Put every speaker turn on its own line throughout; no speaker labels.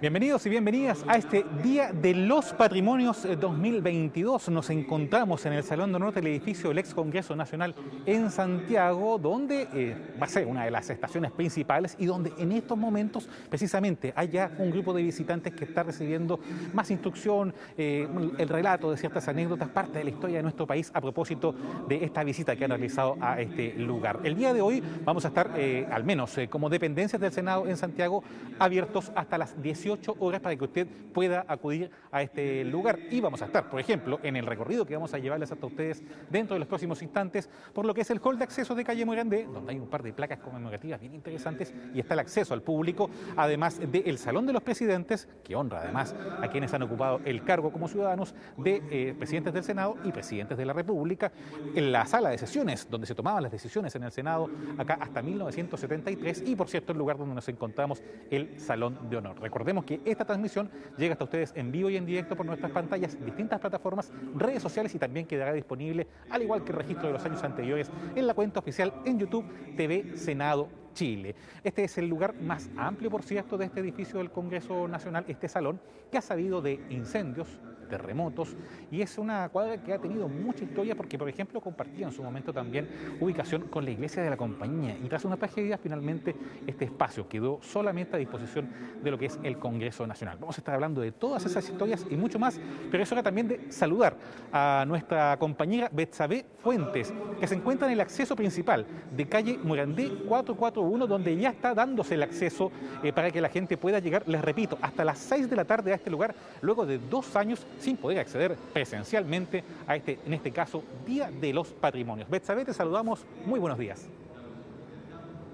Bienvenidos y bienvenidas a este Día de los Patrimonios 2022. Nos encontramos en el Salón de Honor del edificio del Ex Congreso Nacional en Santiago, donde va a ser una de las estaciones principales y donde en estos momentos precisamente hay ya un grupo de visitantes que está recibiendo más instrucción, el relato de ciertas anécdotas, parte de la historia de nuestro país a propósito de esta visita que han realizado a este lugar. El día de hoy vamos a estar, al menos como dependencias del Senado en Santiago, abiertos hasta las 18 horas para que usted pueda acudir a este lugar. Y vamos a estar, por ejemplo, en el recorrido que vamos a llevarles hasta ustedes dentro de los próximos instantes, por lo que es el hall de acceso de calle Morandé, donde hay un par de placas conmemorativas bien interesantes y está el acceso al público, además del Salón de los Presidentes, que honra además a quienes han ocupado el cargo como ciudadanos de presidentes del Senado y presidentes de la República, en la sala de sesiones donde se tomaban las decisiones en el Senado, acá hasta 1973, y por cierto el lugar donde nos encontramos, el Salón de Honor. Recordemos que esta transmisión llega hasta ustedes en vivo y en directo por nuestras pantallas, distintas plataformas, redes sociales, y también quedará disponible, al igual que el registro de los años anteriores, en la cuenta oficial en YouTube TV Senado Chile. Este es el lugar más amplio, por cierto, de este edificio del Congreso Nacional, este salón, que ha sabido de incendios, terremotos, y es una cuadra que ha tenido mucha historia porque, por ejemplo, compartía en su momento también ubicación con la iglesia de la Compañía, y tras una tragedia finalmente este espacio quedó solamente a disposición de lo que es el Congreso Nacional. Vamos a estar hablando de todas esas historias y mucho más, pero es hora también de saludar a nuestra compañera Betsabe Fuentes, que se encuentra en el acceso principal de calle Morandé 441, donde ya está dándose el acceso para que la gente pueda llegar, les repito, hasta las 6 de la tarde a este lugar, luego de 2 años sin poder acceder presencialmente a este, en este caso, Día de los Patrimonios. Betsabe, te saludamos, muy buenos días.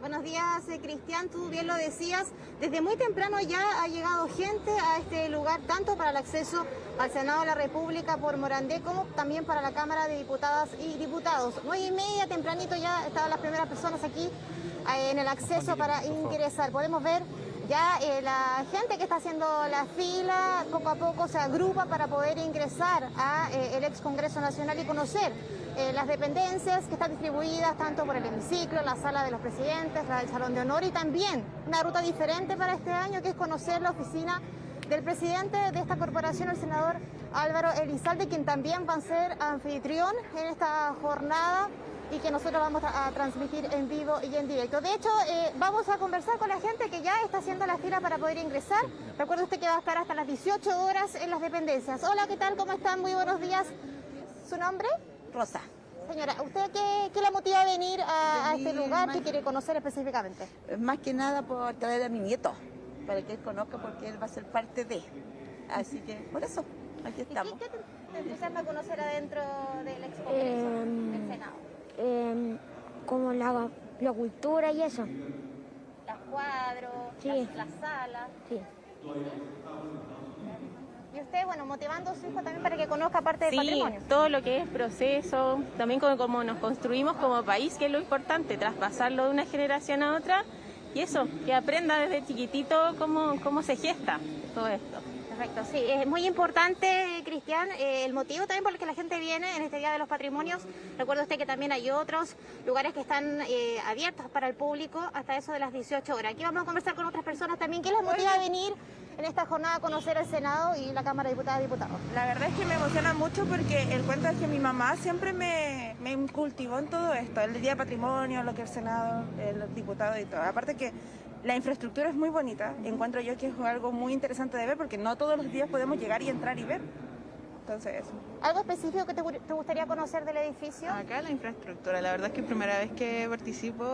Buenos días, Cristian, tú bien lo decías, desde muy temprano ya ha llegado gente a este lugar, tanto para el acceso al Senado de la República por Morandé, como también para la Cámara de Diputadas y Diputados. 9:30, tempranito ya estaban las primeras personas aquí en el acceso para ingresar. Podemos ver ya la gente que está haciendo la fila, poco a poco se agrupa para poder ingresar a el Ex Congreso Nacional y conocer las dependencias que están distribuidas tanto por el hemiciclo, la sala de los presidentes, la del Salón de Honor, y también una ruta diferente para este año, que es conocer la oficina del presidente de esta corporación, el senador Álvaro Elizalde, quien también va a ser anfitrión en esta jornada y que nosotros vamos a transmitir en vivo y en directo. De hecho, vamos a conversar con la gente que ya está haciendo la fila para poder ingresar. Recuerde usted que va a estar hasta las 18 horas en las dependencias. Hola, ¿qué tal? ¿Cómo están? Muy buenos días. ¿Su nombre?
Rosa.
Señora, ¿usted qué la motiva a venir a este lugar? ¿Qué quiere conocer específicamente?
Más que nada por traer a mi nieto, para que él conozca, porque él va a ser parte de. Así que, por eso, aquí estamos.
¿Qué te entusiasma conocer adentro del Ex Congreso, del Senado?
Como la cultura y eso.
Los cuadros,
Sí.
las salas.
Sí.
Y usted, bueno, motivando a su hijo también para que conozca parte del patrimonio.
Todo lo que es proceso, también como nos construimos como país, que es lo importante, traspasarlo de una generación a otra, y eso, que aprenda desde chiquitito cómo se gesta todo esto.
Perfecto, sí, es muy importante, Cristian, el motivo también por el que la gente viene en este Día de los Patrimonios. Recuerde usted que también hay otros lugares que están abiertos para el público hasta eso de las 18 horas. Aquí vamos a conversar con otras personas también. ¿Qué les motiva a venir en esta jornada a conocer el Senado y la Cámara de Diputadas y Diputados?
La verdad es que me emociona mucho porque el cuento es que mi mamá siempre me cultivó en todo esto, el Día de Patrimonio, lo que es el Senado, los diputados y todo. Aparte que la infraestructura es muy bonita, encuentro yo que es algo muy interesante de ver porque no todos los días podemos llegar y entrar y ver. Entonces eso.
¿Algo específico que te gustaría conocer del edificio?
Acá la infraestructura, la verdad es que es primera vez que participo,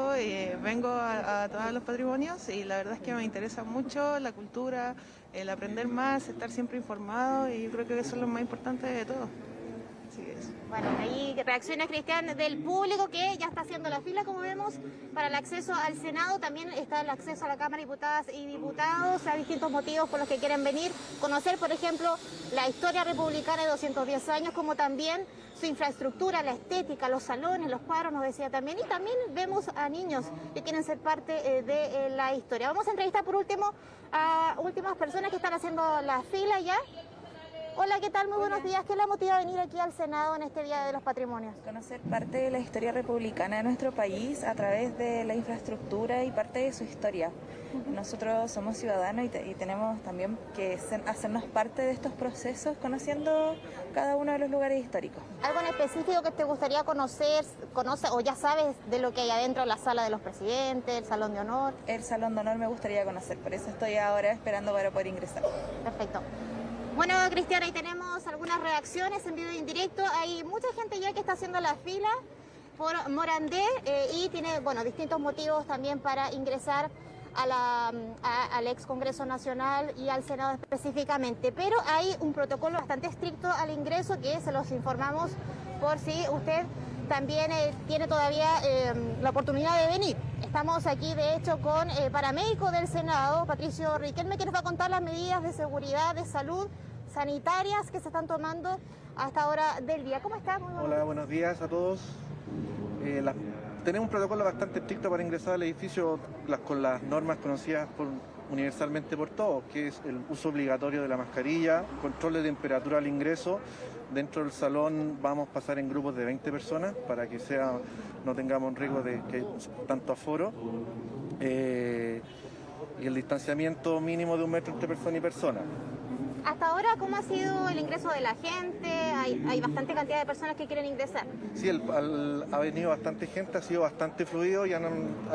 vengo a todos los patrimonios y la verdad es que me interesa mucho la cultura, el aprender más, estar siempre informado, y yo creo que eso es lo más importante de todo. Así es.
Bueno, ahí reacciones, Cristian, del público que ya está haciendo la fila, como vemos, para el acceso al Senado. También está el acceso a la Cámara de Diputadas y Diputados. Hay distintos motivos por los que quieren venir. Conocer, por ejemplo, la historia republicana de 210 años, como también su infraestructura, la estética, los salones, los cuadros, nos decía también. Y también vemos a niños que quieren ser parte de la historia. Vamos a entrevistar por último a últimas personas que están haciendo la fila ya. Hola, ¿qué tal? Muy buenos días. ¿Qué la motiva a venir aquí al Senado en este Día de los Patrimonios?
Conocer parte de la historia republicana de nuestro país a través de la infraestructura y parte de su historia. Nosotros somos ciudadanos y tenemos también que hacernos parte de estos procesos conociendo cada uno de los lugares históricos.
¿Algo en específico que te gustaría conocer o ya sabes de lo que hay adentro, la sala de los presidentes, el Salón de Honor?
El Salón de Honor me gustaría conocer, por eso estoy ahora esperando para poder ingresar.
Perfecto. Bueno, Cristiana, ahí tenemos algunas reacciones en vivo e indirecto. Hay mucha gente ya que está haciendo la fila por Morandé y tiene, bueno, distintos motivos también para ingresar al ex Congreso Nacional y al Senado específicamente. Pero hay un protocolo bastante estricto al ingreso que se los informamos por si usted también tiene todavía la oportunidad de venir. Estamos aquí, de hecho, con el paramédico del Senado, Patricio Riquelme, que nos va a contar las medidas de seguridad, de salud, sanitarias que se están tomando a esta hora del día. ¿Cómo está?
Hola, buenos días a todos. Tenemos un protocolo bastante estricto para ingresar al edificio con las normas conocidas universalmente por todos, que es el uso obligatorio de la mascarilla, control de temperatura al ingreso. Dentro del salón vamos a pasar en grupos de 20 personas para que no tengamos riesgo de que hay tanto aforo. Y el distanciamiento mínimo de 1 metro entre persona y persona.
Hasta ahora, ¿cómo ha sido el ingreso de la gente? Hay bastante cantidad de personas que quieren ingresar.
Sí, ha venido bastante gente, ha sido bastante fluido y ha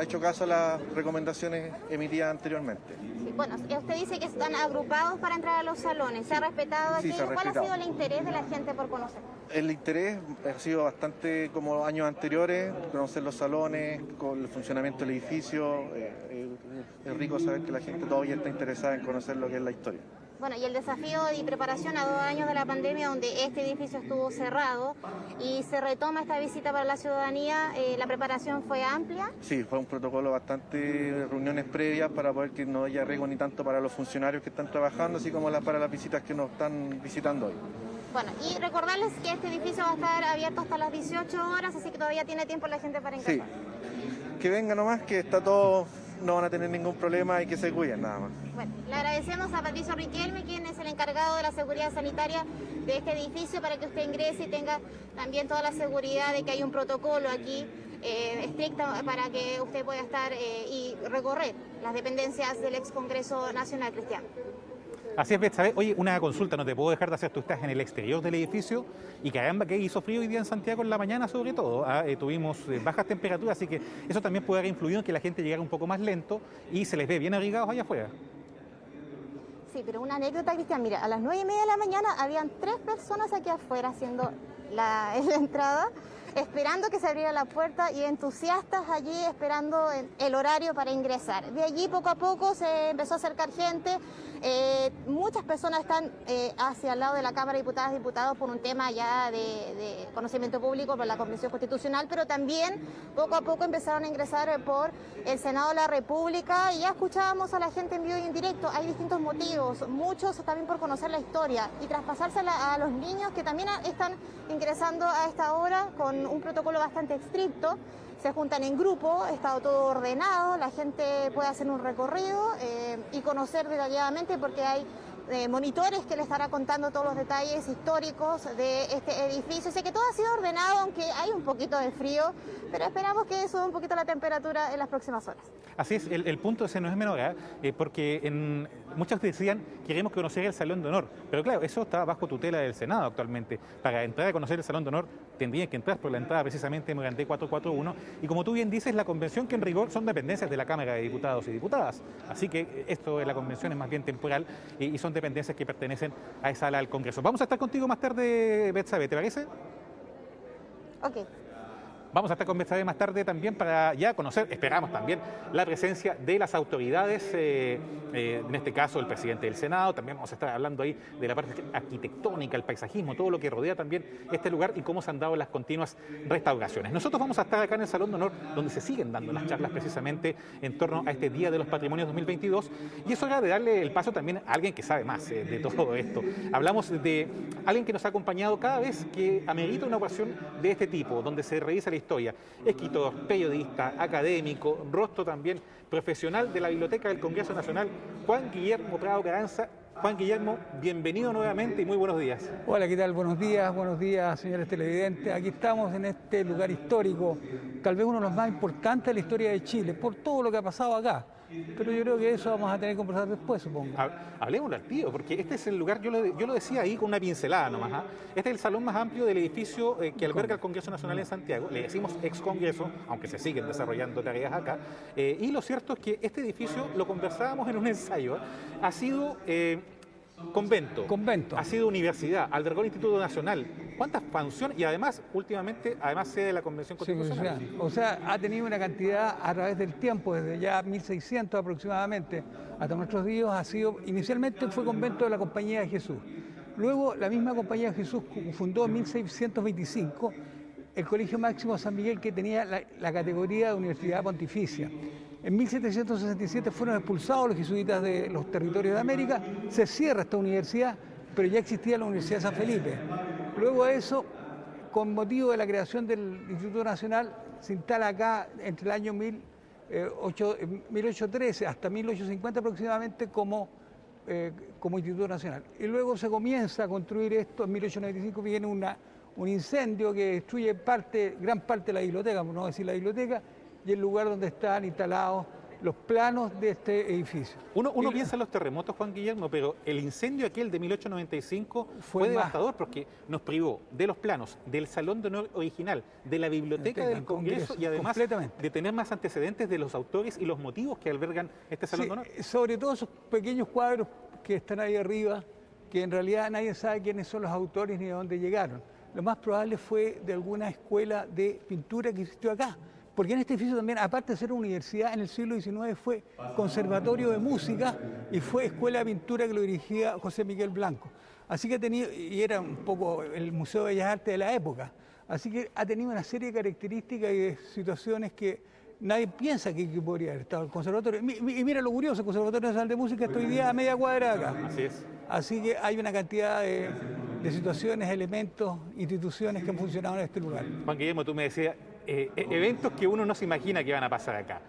hecho caso a las recomendaciones emitidas anteriormente.
Sí, bueno, usted dice que están agrupados para entrar a los salones. ¿Se ha respetado aquello?
Sí, se ha respetado.
¿Cuál ha sido el interés de la gente por conocer?
El interés ha sido bastante como años anteriores, conocer los salones, con el funcionamiento del edificio. Es rico saber que la gente todavía está interesada en conocer lo que es la historia.
Bueno, y el desafío y preparación a 2 años de la pandemia, donde este edificio estuvo cerrado y se retoma esta visita para la ciudadanía, ¿la preparación fue amplia?
Sí, fue un protocolo bastante reuniones previas para poder que no haya riesgo ni tanto para los funcionarios que están trabajando, así como para las visitas que nos están visitando hoy.
Bueno, y recordarles que este edificio va a estar abierto hasta las 18 horas, así que todavía tiene tiempo la gente para ingresar.
Sí, que venga nomás, que está todo, no van a tener ningún problema y que se cuiden nada más.
Bueno, le agradecemos a Patricio Riquelme, quien es el encargado de la seguridad sanitaria de este edificio, para que usted ingrese y tenga también toda la seguridad de que hay un protocolo aquí estricto para que usted pueda estar y recorrer las dependencias del ex Congreso Nacional, Cristian.
Así es, Betsabe. Oye, una consulta, no te puedo dejar de hacer. Tú estás en el exterior del edificio y caramba que hizo frío hoy día en Santiago en la mañana sobre todo. Tuvimos bajas temperaturas, así que eso también puede haber influido en que la gente llegara un poco más lento y se les ve bien abrigados allá afuera.
Sí, pero una anécdota, Cristian. Mira, a las 9:30 de la mañana habían 3 personas aquí afuera haciendo la entrada, esperando que se abriera la puerta y entusiastas allí esperando el horario para ingresar. De allí poco a poco se empezó a acercar gente. Muchas personas están hacia el lado de la Cámara de Diputadas y Diputados por un tema ya de conocimiento público por la Convención Constitucional, pero también poco a poco empezaron a ingresar por el Senado de la República y ya escuchábamos a la gente en vivo y en directo. Hay distintos motivos, muchos también por conocer la historia y traspasarse a los niños que también están ingresando a esta hora con un protocolo bastante estricto. Se juntan en grupo, está todo ordenado, la gente puede hacer un recorrido y conocer detalladamente porque hay monitores que le estará contando todos los detalles históricos de este edificio. Sé que todo ha sido ordenado, aunque hay un poquito de frío, pero esperamos que suba un poquito la temperatura en las próximas horas.
Así es, el punto ese no es menor, porque muchos decían queremos conocer el Salón de Honor, pero claro, eso está bajo tutela del Senado actualmente. Para entrar a conocer el Salón de Honor tendrían que entrar por la entrada precisamente de Morandé 441 y como tú bien dices, la convención que en rigor son dependencias de la Cámara de Diputados y Diputadas, así que esto de la convención es más bien temporal y son dependencias que pertenecen a esa ala del Congreso. Vamos a estar contigo más tarde, Betsabe, ¿te parece?
Ok.
Vamos a estar con Betsabe más tarde también para ya conocer, esperamos también, la presencia de las autoridades, en este caso el presidente del Senado. También vamos a estar hablando ahí de la parte arquitectónica, el paisajismo, todo lo que rodea también este lugar y cómo se han dado las continuas restauraciones. Nosotros vamos a estar acá en el Salón de Honor, donde se siguen dando las charlas precisamente en torno a este Día de los Patrimonios 2022 y es hora de darle el paso también a alguien que sabe más de todo esto. Hablamos de alguien que nos ha acompañado cada vez que amerita una ocasión de este tipo, donde se revisa la historia. Escritor, periodista, académico, rostro también profesional de la Biblioteca del Congreso Nacional, Juan Guillermo Prado Carranza. Juan Guillermo, bienvenido nuevamente y muy buenos días.
Hola, ¿qué tal? Buenos días, señores televidentes. Aquí estamos en este lugar histórico, tal vez uno de los más importantes de la historia de Chile, por todo lo que ha pasado acá. Pero yo creo que eso vamos a tener que conversar después, supongo.
Hablemoslo al tío, porque este es el lugar, yo lo decía ahí con una pincelada nomás. ¿Ah? Este es el salón más amplio del edificio que alberga el Congreso Nacional en Santiago. Le decimos ex Congreso, aunque se siguen desarrollando tareas acá. Y lo cierto es que este edificio, lo conversábamos en un ensayo, ha sido convento, ha sido universidad, albergó el Instituto Nacional. ¿Cuánta expansión? Y además, últimamente, sede de la Convención Constitucional.
Sí, o sea, ha tenido una cantidad a través del tiempo, desde ya 1600 aproximadamente, hasta nuestros días, inicialmente fue convento de la Compañía de Jesús. Luego, la misma Compañía de Jesús fundó en 1625 el Colegio Máximo San Miguel, que tenía la categoría de Universidad Pontificia. En 1767 fueron expulsados los jesuitas de los territorios de América, se cierra esta universidad, pero ya existía la Universidad de San Felipe. Luego de eso, con motivo de la creación del Instituto Nacional, se instala acá entre el año 1813 hasta 1850 aproximadamente como Instituto Nacional. Y luego se comienza a construir esto, en 1895 viene un incendio que destruye gran parte de la biblioteca, por no decir la biblioteca, y el lugar donde están instalados los planos de este edificio.
Uno piensa en los terremotos, Juan Guillermo, pero el incendio aquel de 1895 fue devastador porque nos privó de los planos, del Salón de Honor original, de la biblioteca del Congreso y además de tener más antecedentes de los autores y los motivos que albergan este Salón de Honor.
Sobre todo esos pequeños cuadros que están ahí arriba, que en realidad nadie sabe quiénes son los autores ni de dónde llegaron. Lo más probable fue de alguna escuela de pintura que existió acá. Porque en este edificio también, aparte de ser una universidad, en el siglo XIX fue conservatorio de música y fue escuela de pintura que lo dirigía José Miguel Blanco. Así que y era un poco el Museo de Bellas Artes de la época. Así que ha tenido una serie de características y de situaciones que nadie piensa que podría haber estado el conservatorio. Y mira lo curioso, el Conservatorio Nacional de Música está hoy día a media cuadra de acá.
Así es.
Así que hay una cantidad de situaciones, elementos, instituciones que han funcionado en este lugar.
Juan Guillermo, tú me decías, eventos que uno no se imagina que van a pasar acá.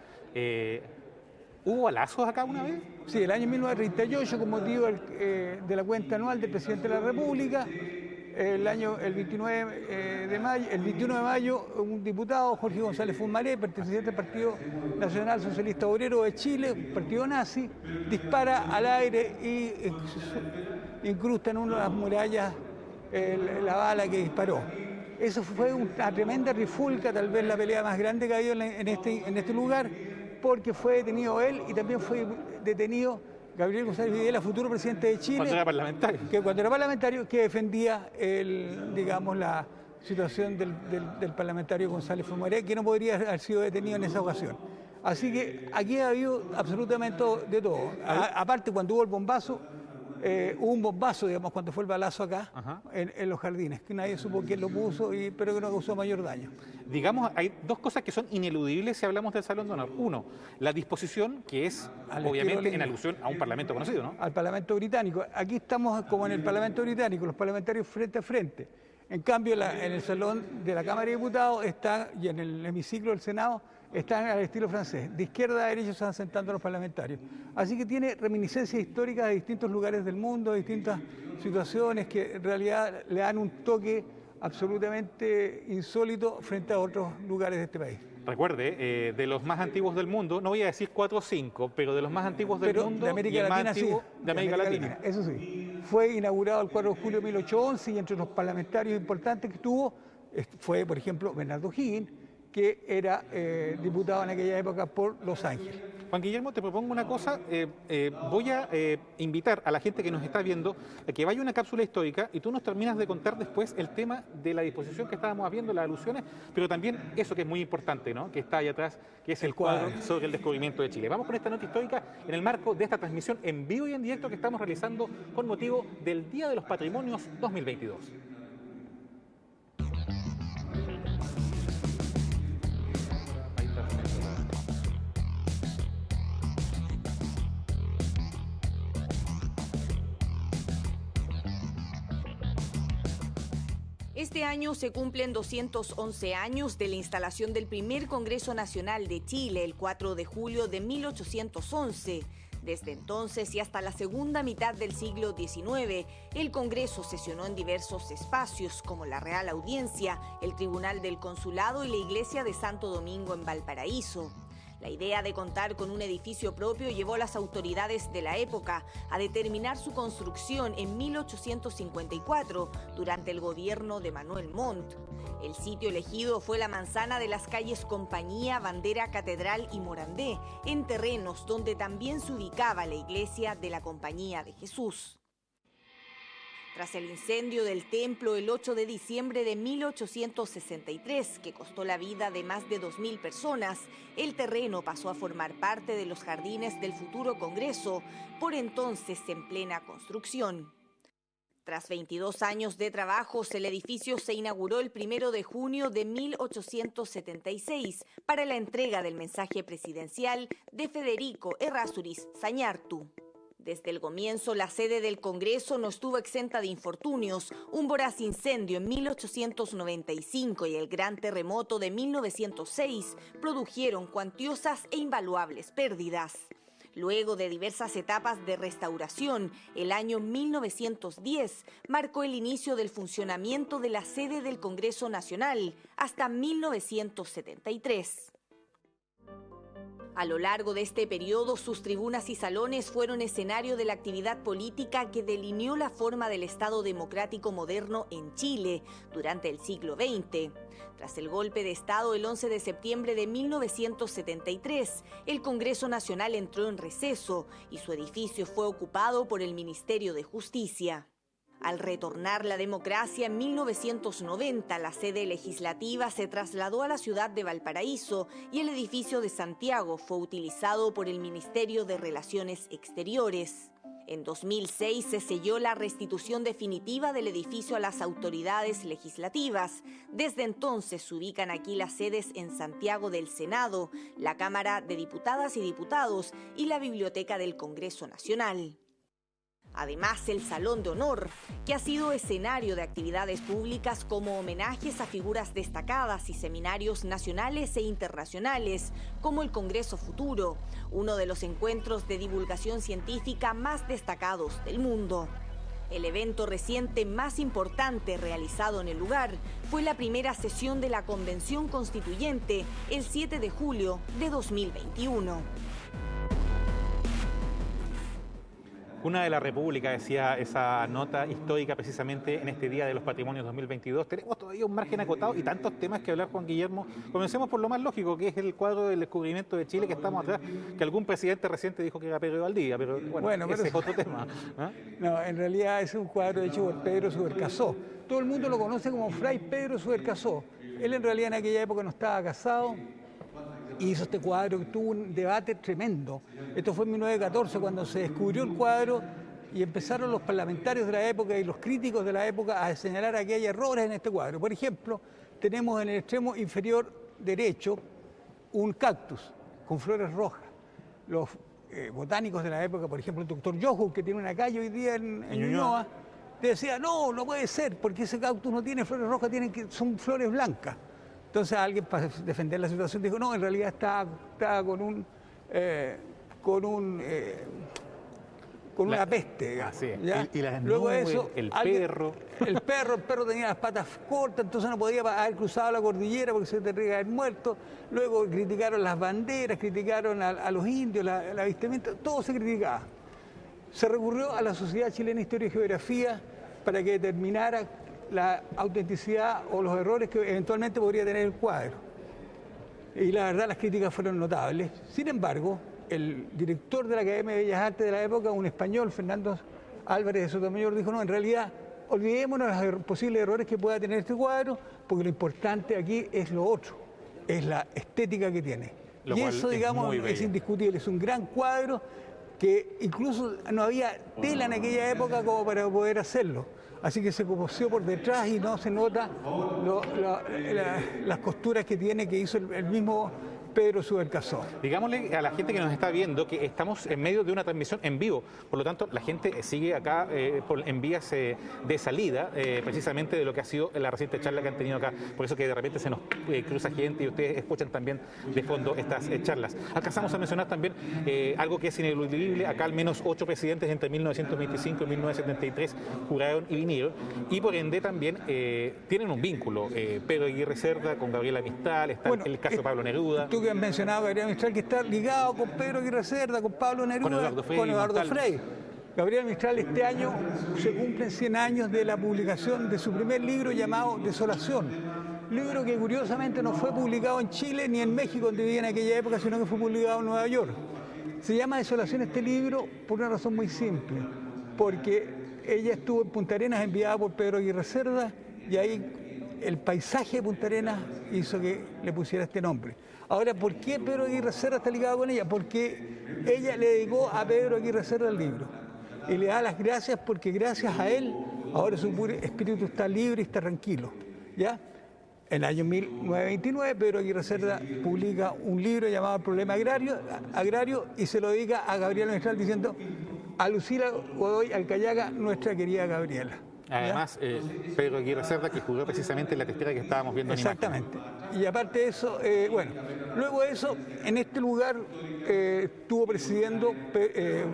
¿Hubo balazos acá una vez?
Sí, el año 1938, con motivo de la cuenta anual del Presidente de la República, el 21 de mayo, un diputado, Jorge González Fumaré, perteneciente al Partido Nacional Socialista Obrero de Chile, partido nazi, dispara al aire y incrusta en una de las murallas la bala que disparó. Eso fue una tremenda rifulca, tal vez la pelea más grande que ha habido en este lugar, porque fue detenido él y también fue detenido Gabriel González Videla, futuro presidente de Chile.
Cuando era parlamentario.
Cuando era parlamentario, que defendía la situación del parlamentario González Fumaré, que no podría haber sido detenido en esa ocasión. Así que aquí ha habido absolutamente de todo. Aparte, cuando hubo el bombazo, hubo un bombazo, digamos, cuando fue el balazo acá, en los jardines, que nadie supo quién lo puso, pero que no causó mayor daño.
Digamos, hay dos cosas que son ineludibles si hablamos del Salón de Honor. Uno, la disposición, que es obviamente en alusión a un parlamento conocido, ¿no?
Al Parlamento Británico. Aquí estamos como en el Parlamento Británico, los parlamentarios frente a frente. En cambio, en el Salón de la Cámara de Diputados y en el hemiciclo del Senado están al estilo francés. De izquierda a derecha se van sentando los parlamentarios. Así que tiene reminiscencias históricas de distintos lugares del mundo, de distintas situaciones que en realidad le dan un toque absolutamente insólito frente a otros lugares de este país.
Recuerde, de los más antiguos del mundo, no voy a decir 4 o 5, pero de los más antiguos del mundo,
de América Latina, más antiguo
de América Latina.
Eso sí. Fue inaugurado el 4 de julio de 1811 y entre los parlamentarios importantes que tuvo fue, por ejemplo, Bernardo O'Higgins, que era diputado en aquella época por Los Ángeles.
Juan Guillermo, te propongo una cosa, voy a invitar a la gente que nos está viendo a que vaya a una cápsula histórica y tú nos terminas de contar después el tema de la disposición que estábamos viendo, las alusiones, pero también eso que es muy importante, ¿no? Que está ahí atrás, que es el cuadro sobre el descubrimiento de Chile. Vamos con esta nota histórica en el marco de esta transmisión en vivo y en directo que estamos realizando con motivo del Día de los Patrimonios 2022.
Este año se cumplen 211 años de la instalación del primer Congreso Nacional de Chile, el 4 de julio de 1811. Desde entonces y hasta la segunda mitad del siglo XIX, el Congreso sesionó en diversos espacios como la Real Audiencia, el Tribunal del Consulado y la Iglesia de Santo Domingo en Valparaíso. La idea de contar con un edificio propio llevó a las autoridades de la época a determinar su construcción en 1854 durante el gobierno de Manuel Montt. El sitio elegido fue la manzana de las calles Compañía, Bandera, Catedral y Morandé, en terrenos donde también se ubicaba la iglesia de la Compañía de Jesús. Tras el incendio del templo el 8 de diciembre de 1863, que costó la vida de más de 2.000 personas, el terreno pasó a formar parte de los jardines del futuro Congreso, por entonces en plena construcción. Tras 22 años de trabajos, el edificio se inauguró el 1 de junio de 1876 para la entrega del mensaje presidencial de Federico Errázuriz Zañartu. Desde el comienzo, la sede del Congreso no estuvo exenta de infortunios. Un voraz incendio en 1895 y el gran terremoto de 1906 produjeron cuantiosas e invaluables pérdidas. Luego de diversas etapas de restauración, el año 1910 marcó el inicio del funcionamiento de la sede del Congreso Nacional hasta 1973. A lo largo de este periodo, sus tribunas y salones fueron escenario de la actividad política que delineó la forma del Estado democrático moderno en Chile durante el siglo XX. Tras el golpe de Estado el 11 de septiembre de 1973, el Congreso Nacional entró en receso y su edificio fue ocupado por el Ministerio de Justicia. Al retornar la democracia en 1990, la sede legislativa se trasladó a la ciudad de Valparaíso y el edificio de Santiago fue utilizado por el Ministerio de Relaciones Exteriores. En 2006 se selló la restitución definitiva del edificio a las autoridades legislativas. Desde entonces se ubican aquí las sedes en Santiago del Senado, la Cámara de Diputadas y Diputados y la Biblioteca del Congreso Nacional. Además, el Salón de Honor, que ha sido escenario de actividades públicas como homenajes a figuras destacadas y seminarios nacionales e internacionales, como el Congreso Futuro, uno de los encuentros de divulgación científica más destacados del mundo. El evento reciente más importante realizado en el lugar fue la primera sesión de la Convención Constituyente el 7 de julio de 2021.
Cuna de la República, decía esa nota histórica precisamente en este Día de los Patrimonios 2022. Tenemos todavía un margen acotado y tantos temas que hablar, Juan Guillermo. Comencemos por lo más lógico, que es el cuadro del descubrimiento de Chile, que estamos atrás, que algún presidente reciente dijo que era Pedro Valdivia, pero bueno, ese es otro tema. ¿Ah?
No, en realidad es un cuadro hecho por Pedro Subercaseaux. Todo el mundo lo conoce como Fray Pedro Subercaseaux. Él en realidad en aquella época no estaba casado. Hizo este cuadro que tuvo un debate tremendo. Esto fue en 1914 cuando se descubrió el cuadro y empezaron los parlamentarios de la época y los críticos de la época a señalar que hay errores en este cuadro. Por ejemplo, tenemos en el extremo inferior derecho un cactus con flores rojas. Los botánicos de la época, por ejemplo, el doctor Yohu, que tiene una calle hoy día en Ñuñoa, decía, no puede ser, porque ese cactus no tiene flores rojas, son flores blancas. Entonces alguien, para defender la situación, dijo, no, en realidad está con una peste, digamos. Sí.
Y las
Luego
nubes,
eso,
el perro
tenía las patas cortas, entonces no podía haber cruzado la cordillera porque se tendría que haber muerto. Luego criticaron las banderas, criticaron a los indios, el avistamiento, todo se criticaba. Se recurrió a la Sociedad Chilena de Historia y Geografía para que determinara la autenticidad o los errores que eventualmente podría tener el cuadro. Y la verdad las críticas fueron notables. Sin embargo, el director de la Academia de Bellas Artes de la época, un español, Fernando Álvarez de Sotomayor, dijo, no, en realidad olvidémonos de los posibles errores que pueda tener este cuadro, porque lo importante aquí es lo otro, es la estética que tiene. Y eso, digamos, es indiscutible, es un gran cuadro que incluso no había tela en aquella época como para poder hacerlo. Así que se cosió por detrás y no se nota las costuras que tiene, que hizo el mismo Pedro Subercaseaux.
Digámosle a la gente que nos está viendo que estamos en medio de una transmisión en vivo, por lo tanto la gente sigue acá en vías de salida, precisamente de lo que ha sido la reciente charla que han tenido acá, por eso que de repente se nos cruza gente y ustedes escuchan también de fondo estas charlas. Alcanzamos a mencionar también algo que es ineludible, acá al menos 8 presidentes entre 1925 y 1973 juraron y vinieron, y por ende también tienen un vínculo, Pedro Aguirre Cerda con Gabriela Mistral, está el caso de Pablo Neruda.
Tú que has mencionado a Gabriela Mistral, que está ligado con Pedro Aguirre Cerda, con Pablo Neruda, con Eduardo Frei. Gabriela Mistral, este año se cumplen 100 años de la publicación de su primer libro llamado Desolación. Libro que curiosamente no fue publicado en Chile ni en México, donde vivía en aquella época, sino que fue publicado en Nueva York. Se llama Desolación este libro por una razón muy simple, porque ella estuvo en Punta Arenas enviada por Pedro Aguirre Cerda y ahí el paisaje de Punta Arenas hizo que le pusiera este nombre. Ahora, ¿por qué Pedro Aguirre Cerda está ligado con ella? Porque ella le dedicó a Pedro Aguirre Cerda el libro y le da las gracias porque gracias a él ahora su espíritu está libre y está tranquilo, ¿ya? En el año 1929, Pedro Aguirre Cerda publica un libro llamado El Problema Agrario y se lo dedica a Gabriela Mistral diciendo a Lucila Godoy Alcayaga, nuestra querida Gabriela.
Además, Pedro Aguirre Cerda, que jugó precisamente en la testera que estábamos viendo en
exactamente. Y aparte de eso, bueno, luego de eso, en este lugar estuvo presidiendo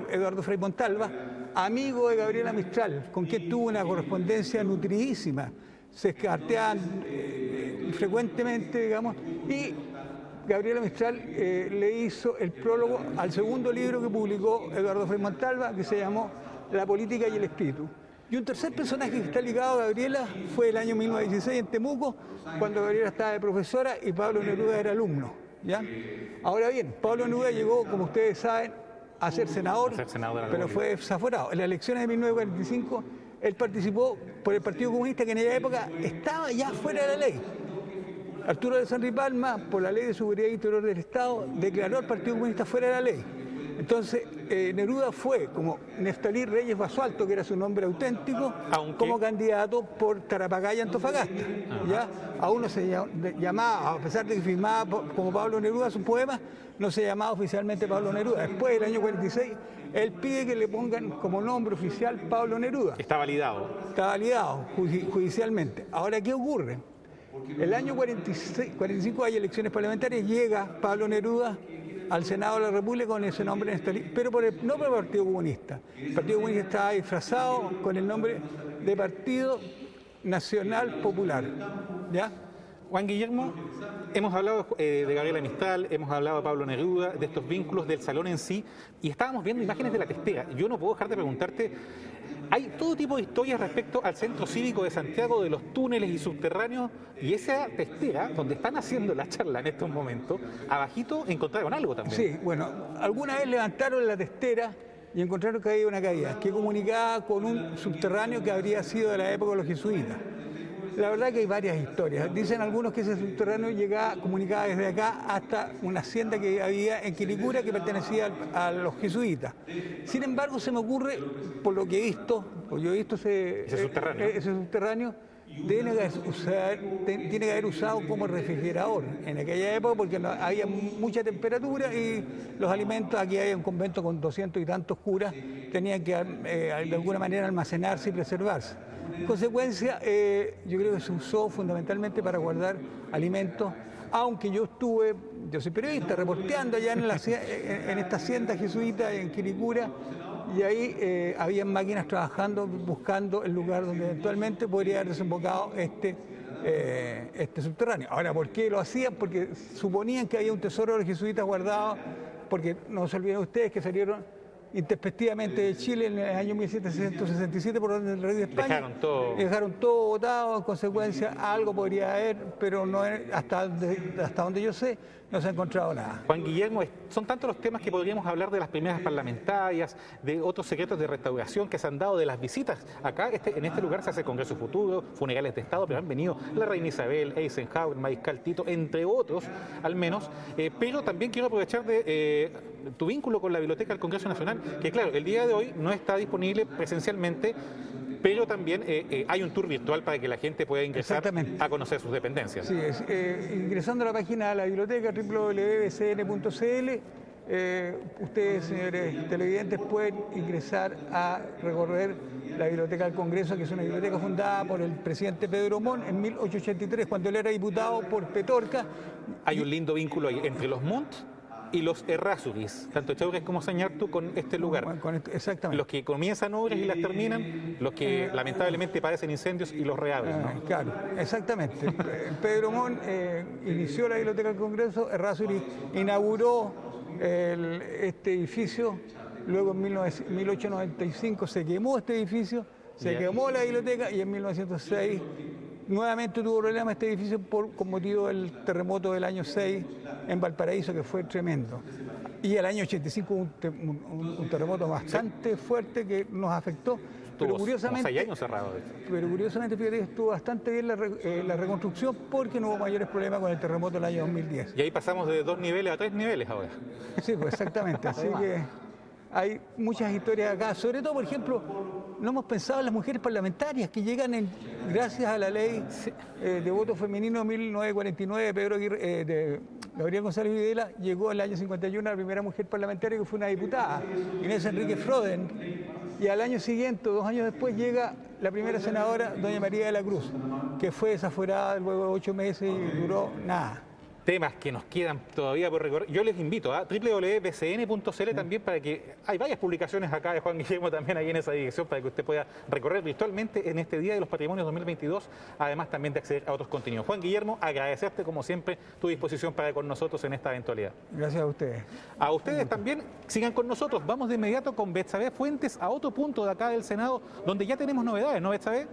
Eduardo Frei Montalva, amigo de Gabriela Mistral, con quien tuvo una correspondencia nutridísima. Se carteaban frecuentemente, digamos, y Gabriela Mistral le hizo el prólogo al segundo libro que publicó Eduardo Frei Montalva, que se llamó La política y el espíritu. Y un tercer personaje que está ligado a Gabriela fue el año 1916 en Temuco, cuando Gabriela estaba de profesora y Pablo Neruda era alumno, ¿ya? Ahora bien, Pablo Neruda llegó, como ustedes saben, a ser senador, pero fue desaforado. En las elecciones de 1945, él participó por el Partido Comunista, que en aquella época estaba ya fuera de la ley. Arturo Alessandri Palma, por la Ley de Seguridad Interior del Estado, declaró al Partido Comunista fuera de la ley. Entonces, Neruda fue, como Neftalí Reyes Basualto, que era su nombre auténtico, como candidato por Tarapacá y Antofagasta. ¿Ya? A uno se llamaba, a pesar de que firmaba como Pablo Neruda sus poemas, no se llamaba oficialmente Pablo Neruda. Después, del año 46, él pide que le pongan como nombre oficial Pablo Neruda.
Está validado.
Está validado judicialmente. Ahora, ¿qué ocurre? El año 45 hay elecciones parlamentarias, llega Pablo Neruda al Senado de la República con ese nombre, pero no por el Partido Comunista. El Partido Comunista estaba disfrazado con el nombre de Partido Nacional Popular. ¿Ya?
Juan Guillermo, hemos hablado de Gabriela Mistral, hemos hablado de Pablo Neruda, de estos vínculos del salón en sí, y estábamos viendo imágenes de la testera. Yo no puedo dejar de preguntarte, hay todo tipo de historias respecto al centro cívico de Santiago, de los túneles y subterráneos, y esa testera, donde están haciendo la charla en estos momentos, abajito encontraron algo también.
Sí, bueno, alguna vez levantaron la testera y encontraron que había una caída, que comunicaba con un subterráneo que habría sido de la época de los jesuitas. La verdad que hay varias historias. Dicen algunos que ese subterráneo comunicaba desde acá hasta una hacienda que había en Quilicura que pertenecía a los jesuitas. Sin embargo, se me ocurre, por lo que he visto, ese subterráneo tiene que haber usado como refrigerador en aquella época porque había mucha temperatura y los alimentos, aquí hay un convento con 200 y tantos curas, tenían que de alguna manera almacenarse y preservarse. En consecuencia, yo creo que se usó fundamentalmente para guardar alimentos, aunque yo soy periodista, reporteando allá en esta hacienda jesuita en Quilicura, y ahí habían máquinas trabajando, buscando el lugar donde eventualmente podría haber desembocado este subterráneo. Ahora, ¿por qué lo hacían? Porque suponían que había un tesoro de los jesuitas guardado, porque no se olviden ustedes que salieron intempestivamente de Chile en el año 1767 por orden del rey de España. Dejaron todo botado, en consecuencia algo podría haber, pero no hasta donde yo sé no se ha encontrado nada.
Juan Guillermo, son tantos los temas que podríamos hablar de las primeras parlamentarias, de otros secretos de restauración que se han dado, de las visitas. Acá en este lugar se hace Congreso Futuro, funerales de Estado, pero han venido la reina Isabel, Eisenhower, Mariscal Tito, entre otros, al menos. Pero también quiero aprovechar de tu vínculo con la Biblioteca del Congreso Nacional, que claro, el día de hoy no está disponible presencialmente, pero también hay un tour virtual para que la gente pueda ingresar a conocer sus dependencias.
Sí, ingresando a la página de la biblioteca www.bcn.cl, ustedes, señores televidentes, pueden ingresar a recorrer la Biblioteca del Congreso, que es una biblioteca fundada por el presidente Pedro Montt en 1883, cuando él era diputado por Petorca.
Hay un lindo vínculo ahí entre los Montt y los Errázuriz, tanto Echaurres como Sañartu, con este lugar.
Exactamente.
Los que comienzan obras y las terminan, los que lamentablemente padecen incendios y los reabren, ¿no?
Claro, exactamente. Pedro Montt inició la Biblioteca del Congreso, Errázuriz inauguró este edificio, luego en 1895 se quemó este edificio, se quemó la biblioteca y en 1906 nuevamente tuvo problemas este edificio con motivo del terremoto del año 6 en Valparaíso, que fue tremendo. Y el año 85 un terremoto bastante fuerte que nos afectó. Pero curiosamente,
6 años cerrado.
Pero curiosamente, fíjate que estuvo bastante bien la reconstrucción, porque no hubo mayores problemas con el terremoto del año 2010.
Y ahí pasamos de 2 niveles a 3 niveles ahora.
Sí, pues exactamente. Así que hay muchas historias acá. Sobre todo, por ejemplo, no hemos pensado en las mujeres parlamentarias que llegan gracias a la ley de voto femenino 1949 de Gabriel González Videla. Llegó en el año 51 la primera mujer parlamentaria, que fue una diputada, Inés Enrique Froden. Y al año siguiente, 2 años después, llega la primera senadora, doña María de la Cruz, que fue desaforada luego de 8 meses y duró nada.
Temas que nos quedan todavía por recorrer. Yo les invito a www.bcn.cl también, para que hay varias publicaciones acá de Juan Guillermo también ahí en esa dirección, para que usted pueda recorrer virtualmente en este Día de los Patrimonios 2022, además también de acceder a otros contenidos. Juan Guillermo, agradecerte como siempre tu disposición para con nosotros en esta eventualidad.
Gracias a ustedes.
A ustedes también, sigan con nosotros. Vamos de inmediato con Betsabe Fuentes a otro punto de acá del Senado, donde ya tenemos novedades, ¿no, Betsabe?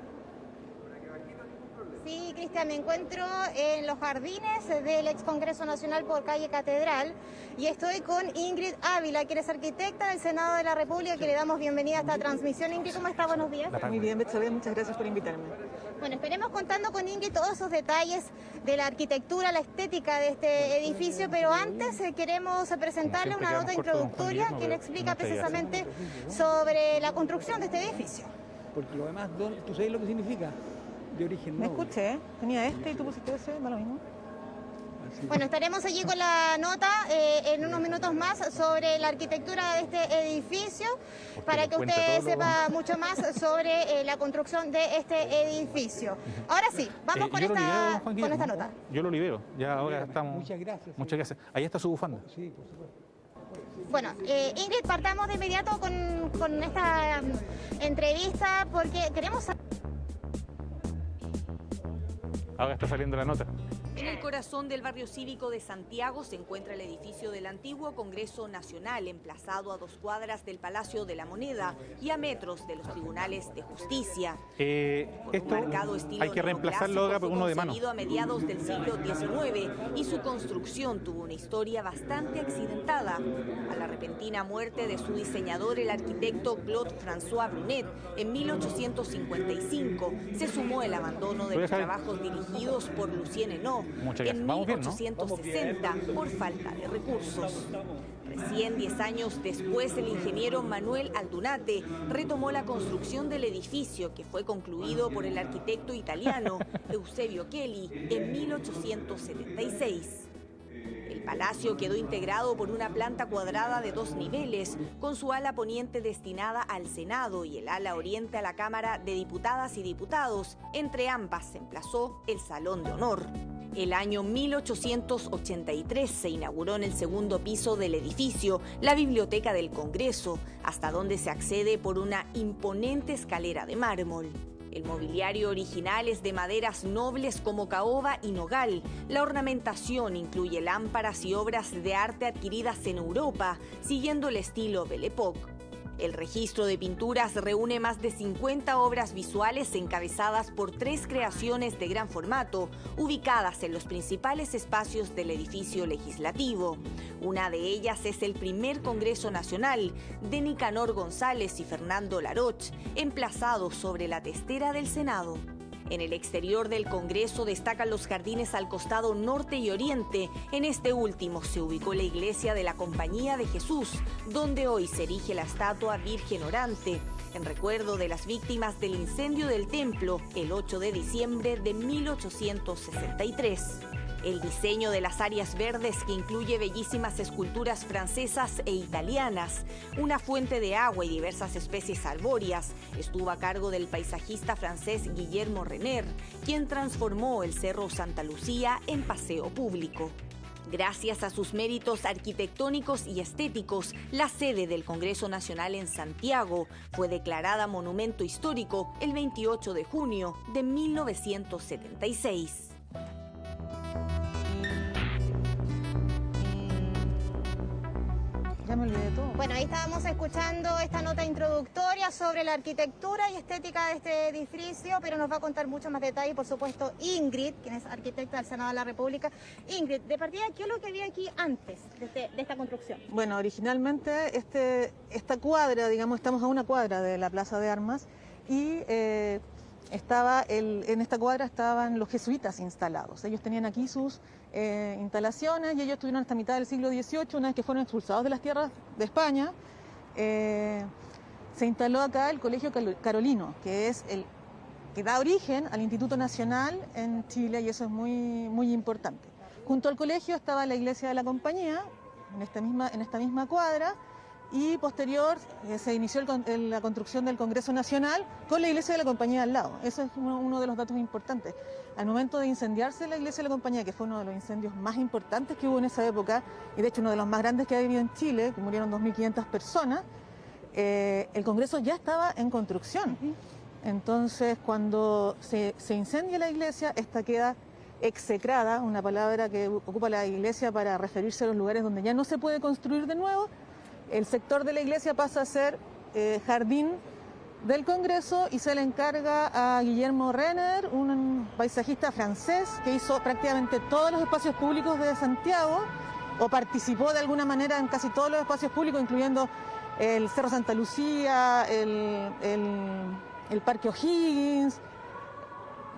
Sí, Cristian, me encuentro en los jardines del ex Congreso Nacional por calle Catedral y estoy con Ingrid Ávila, quien es arquitecta del Senado de la República, que le damos bienvenida a esta transmisión. Ingrid, ¿cómo está? Buenos días.
Muy bien, Betsabe, muchas gracias por invitarme.
Bueno, esperemos contando con Ingrid todos esos detalles de la arquitectura, la estética de este edificio, pero antes queremos presentarle una nota introductoria que le explica precisamente sobre la construcción de este edificio.
Porque lo demás, ¿tú sabes lo que significa? De origen
Me
noble.
escuché, tenía y tú pusiste ese, da lo mismo.
Bueno, estaremos allí con la nota en unos minutos más sobre la arquitectura de este edificio, para que usted sepa mucho más sobre la construcción de este edificio. Ahora sí, vamos con esta nota.
Yo lo libero, ya ahora estamos...
Muchas gracias.
Muchas gracias. Ahí está su bufanda.
Sí, por supuesto.
Bueno, Ingrid, partamos de inmediato con esta entrevista, porque queremos saber...
Ahora está saliendo la nota.
En el corazón del barrio cívico de Santiago se encuentra el edificio del antiguo Congreso Nacional, emplazado a 2 cuadras del Palacio de la Moneda y a metros de los tribunales de justicia.
Esto hay que reemplazarlo ahora por uno de mano.
A mediados del siglo XIX y su construcción tuvo una historia bastante accidentada. A la repentina muerte de su diseñador, el arquitecto Claude François Brunet, en 1855, se sumó el abandono de los trabajos dirigidos por Lucien Hennaut en 1860 por falta de recursos. Recién 10 años después, el ingeniero Manuel Aldunate retomó la construcción del edificio, que fue concluido por el arquitecto italiano Eusebio Kelly en 1876. El palacio quedó integrado por una planta cuadrada de 2 niveles, con su ala poniente destinada al Senado y el ala oriente a la Cámara de Diputadas y Diputados. Entre ambas se emplazó el Salón de Honor. El año 1883 se inauguró en el segundo piso del edificio la Biblioteca del Congreso, hasta donde se accede por una imponente escalera de mármol. El mobiliario original es de maderas nobles como caoba y nogal. La ornamentación incluye lámparas y obras de arte adquiridas en Europa, siguiendo el estilo Belle Époque. El registro de pinturas reúne más de 50 obras visuales encabezadas por 3 creaciones de gran formato, ubicadas en los principales espacios del edificio legislativo. Una de ellas es el primer Congreso Nacional, de Nicanor González y Fernando Laroche, emplazado sobre la testera del Senado. En el exterior del Congreso destacan los jardines al costado norte y oriente. En este último se ubicó la iglesia de la Compañía de Jesús, donde hoy se erige la estatua Virgen Orante, en recuerdo de las víctimas del incendio del templo el 8 de diciembre de 1863. El diseño de las áreas verdes, que incluye bellísimas esculturas francesas e italianas, una fuente de agua y diversas especies arbóreas, estuvo a cargo del paisajista francés Guillermo Renner, quien transformó el Cerro Santa Lucía en paseo público. Gracias a sus méritos arquitectónicos y estéticos, la sede del Congreso Nacional en Santiago fue declarada Monumento Histórico el 28 de junio de 1976.
Ya me olvidé de todo.
Bueno, ahí estábamos escuchando esta nota introductoria sobre la arquitectura y estética de este edificio, pero nos va a contar mucho más detalle, por supuesto, Ingrid, quien es arquitecta del Senado de la República. Ingrid, de partida, ¿qué es lo que había aquí antes de esta construcción?
Bueno, originalmente esta cuadra, digamos, estamos a una cuadra de la Plaza de Armas y en esta cuadra estaban los jesuitas instalados. Ellos tenían aquí sus instalaciones y ellos estuvieron hasta mitad del siglo XVIII, una vez que fueron expulsados de las tierras de España. Se instaló acá el Colegio Carolino, que es el que da origen al Instituto Nacional en Chile, y eso es muy, muy importante. Junto al colegio estaba la iglesia de la Compañía, en esta misma cuadra, y posterior se inició la construcción del Congreso Nacional con la iglesia de la Compañía al lado. Eso es uno de los datos importantes. Al momento de incendiarse la iglesia de la Compañía, que fue uno de los incendios más importantes que hubo en esa época, y de hecho uno de los más grandes que ha habido en Chile, que murieron 2.500 personas, el Congreso ya estaba en construcción. Entonces, cuando se incendia la iglesia, esta queda execrada, una palabra que ocupa la iglesia para referirse a los lugares donde ya no se puede construir de nuevo. El sector de la iglesia pasa a ser jardín del Congreso y se le encarga a Guillermo Renner, un paisajista francés que hizo prácticamente todos los espacios públicos de Santiago, o participó de alguna manera en casi todos los espacios públicos, incluyendo el Cerro Santa Lucía, el Parque O'Higgins,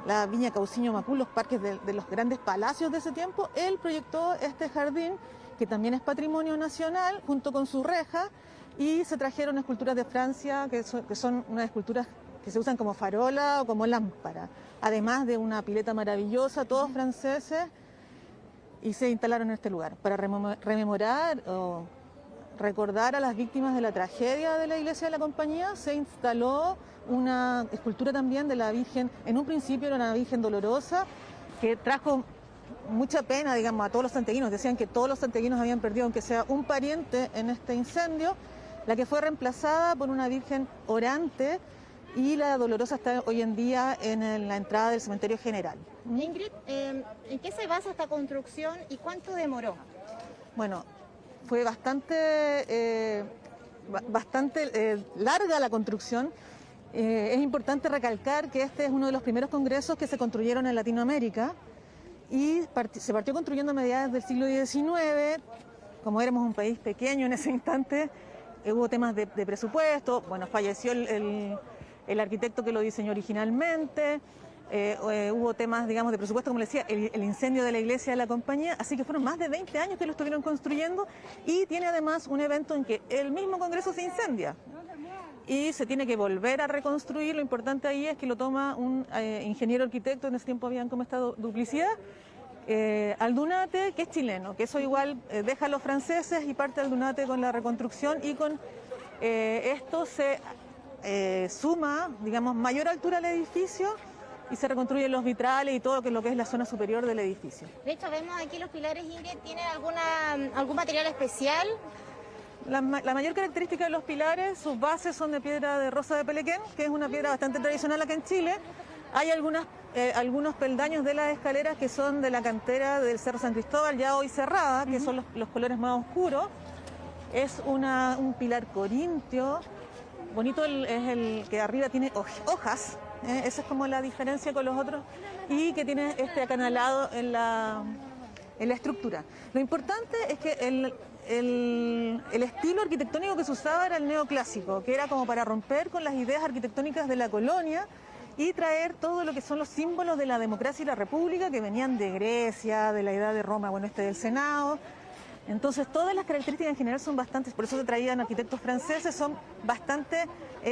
la Viña Cauciño Macul, los parques de los grandes palacios de ese tiempo. Él proyectó este jardín, que también es patrimonio nacional, junto con su reja, y se trajeron esculturas de Francia, que son unas esculturas que se usan como farola o como lámpara, además de una pileta maravillosa, todos franceses, y se instalaron en este lugar para rememorar o recordar a las víctimas de la tragedia de la iglesia de la Compañía. Se instaló una escultura también de la Virgen, en un principio era una Virgen dolorosa, que trajo mucha pena, digamos, a todos los santiaguinos. Decían que todos los santiaguinos habían perdido, aunque sea un pariente, en este incendio, la que fue reemplazada por una Virgen orante, y la dolorosa está hoy en día en la entrada del cementerio general.
Ingrid, ¿en qué se basa esta construcción y cuánto demoró?
Bueno, fue bastante larga la construcción. Es importante recalcar que este es uno de los primeros congresos que se construyeron en Latinoamérica, y se partió construyendo a mediados del siglo XIX. Como éramos un país pequeño en ese instante, hubo temas de presupuesto. Bueno, falleció el arquitecto que lo diseñó originalmente, hubo temas, digamos, de presupuesto, como les decía, el incendio de la iglesia de la Compañía, así que fueron más de 20 años que lo estuvieron construyendo, y tiene además un evento en que el mismo Congreso se incendia y se tiene que volver a reconstruir. Lo importante ahí es que lo toma un ingeniero arquitecto, en ese tiempo habían como esta duplicidad, Aldunate, que es chileno, que eso igual deja a los franceses y parte Aldunate con la reconstrucción, y con esto se suma, digamos, mayor altura al edificio, y se reconstruyen los vitrales y todo lo que es la zona superior del edificio.
De hecho, vemos aquí los pilares, Ingrid, ¿tienen algún material especial?
La mayor característica de los pilares, sus bases son de piedra de rosa de Pelequén, que es una piedra bastante tradicional acá en Chile. Hay algunos peldaños de las escaleras que son de la cantera del Cerro San Cristóbal, ya hoy cerrada, que son los colores más oscuros. Es un pilar corintio. Bonito es el que arriba tiene hojas, esa es como la diferencia con los otros, y que tiene este acanalado en la estructura. Lo importante es que el estilo arquitectónico que se usaba era el neoclásico, que era como para romper con las ideas arquitectónicas de la colonia, y traer todo lo que son los símbolos de la democracia y la república que venían de Grecia, de la edad de Roma, bueno, del Senado. Entonces todas las características en general son bastantes, por eso se traían arquitectos franceses, son bastante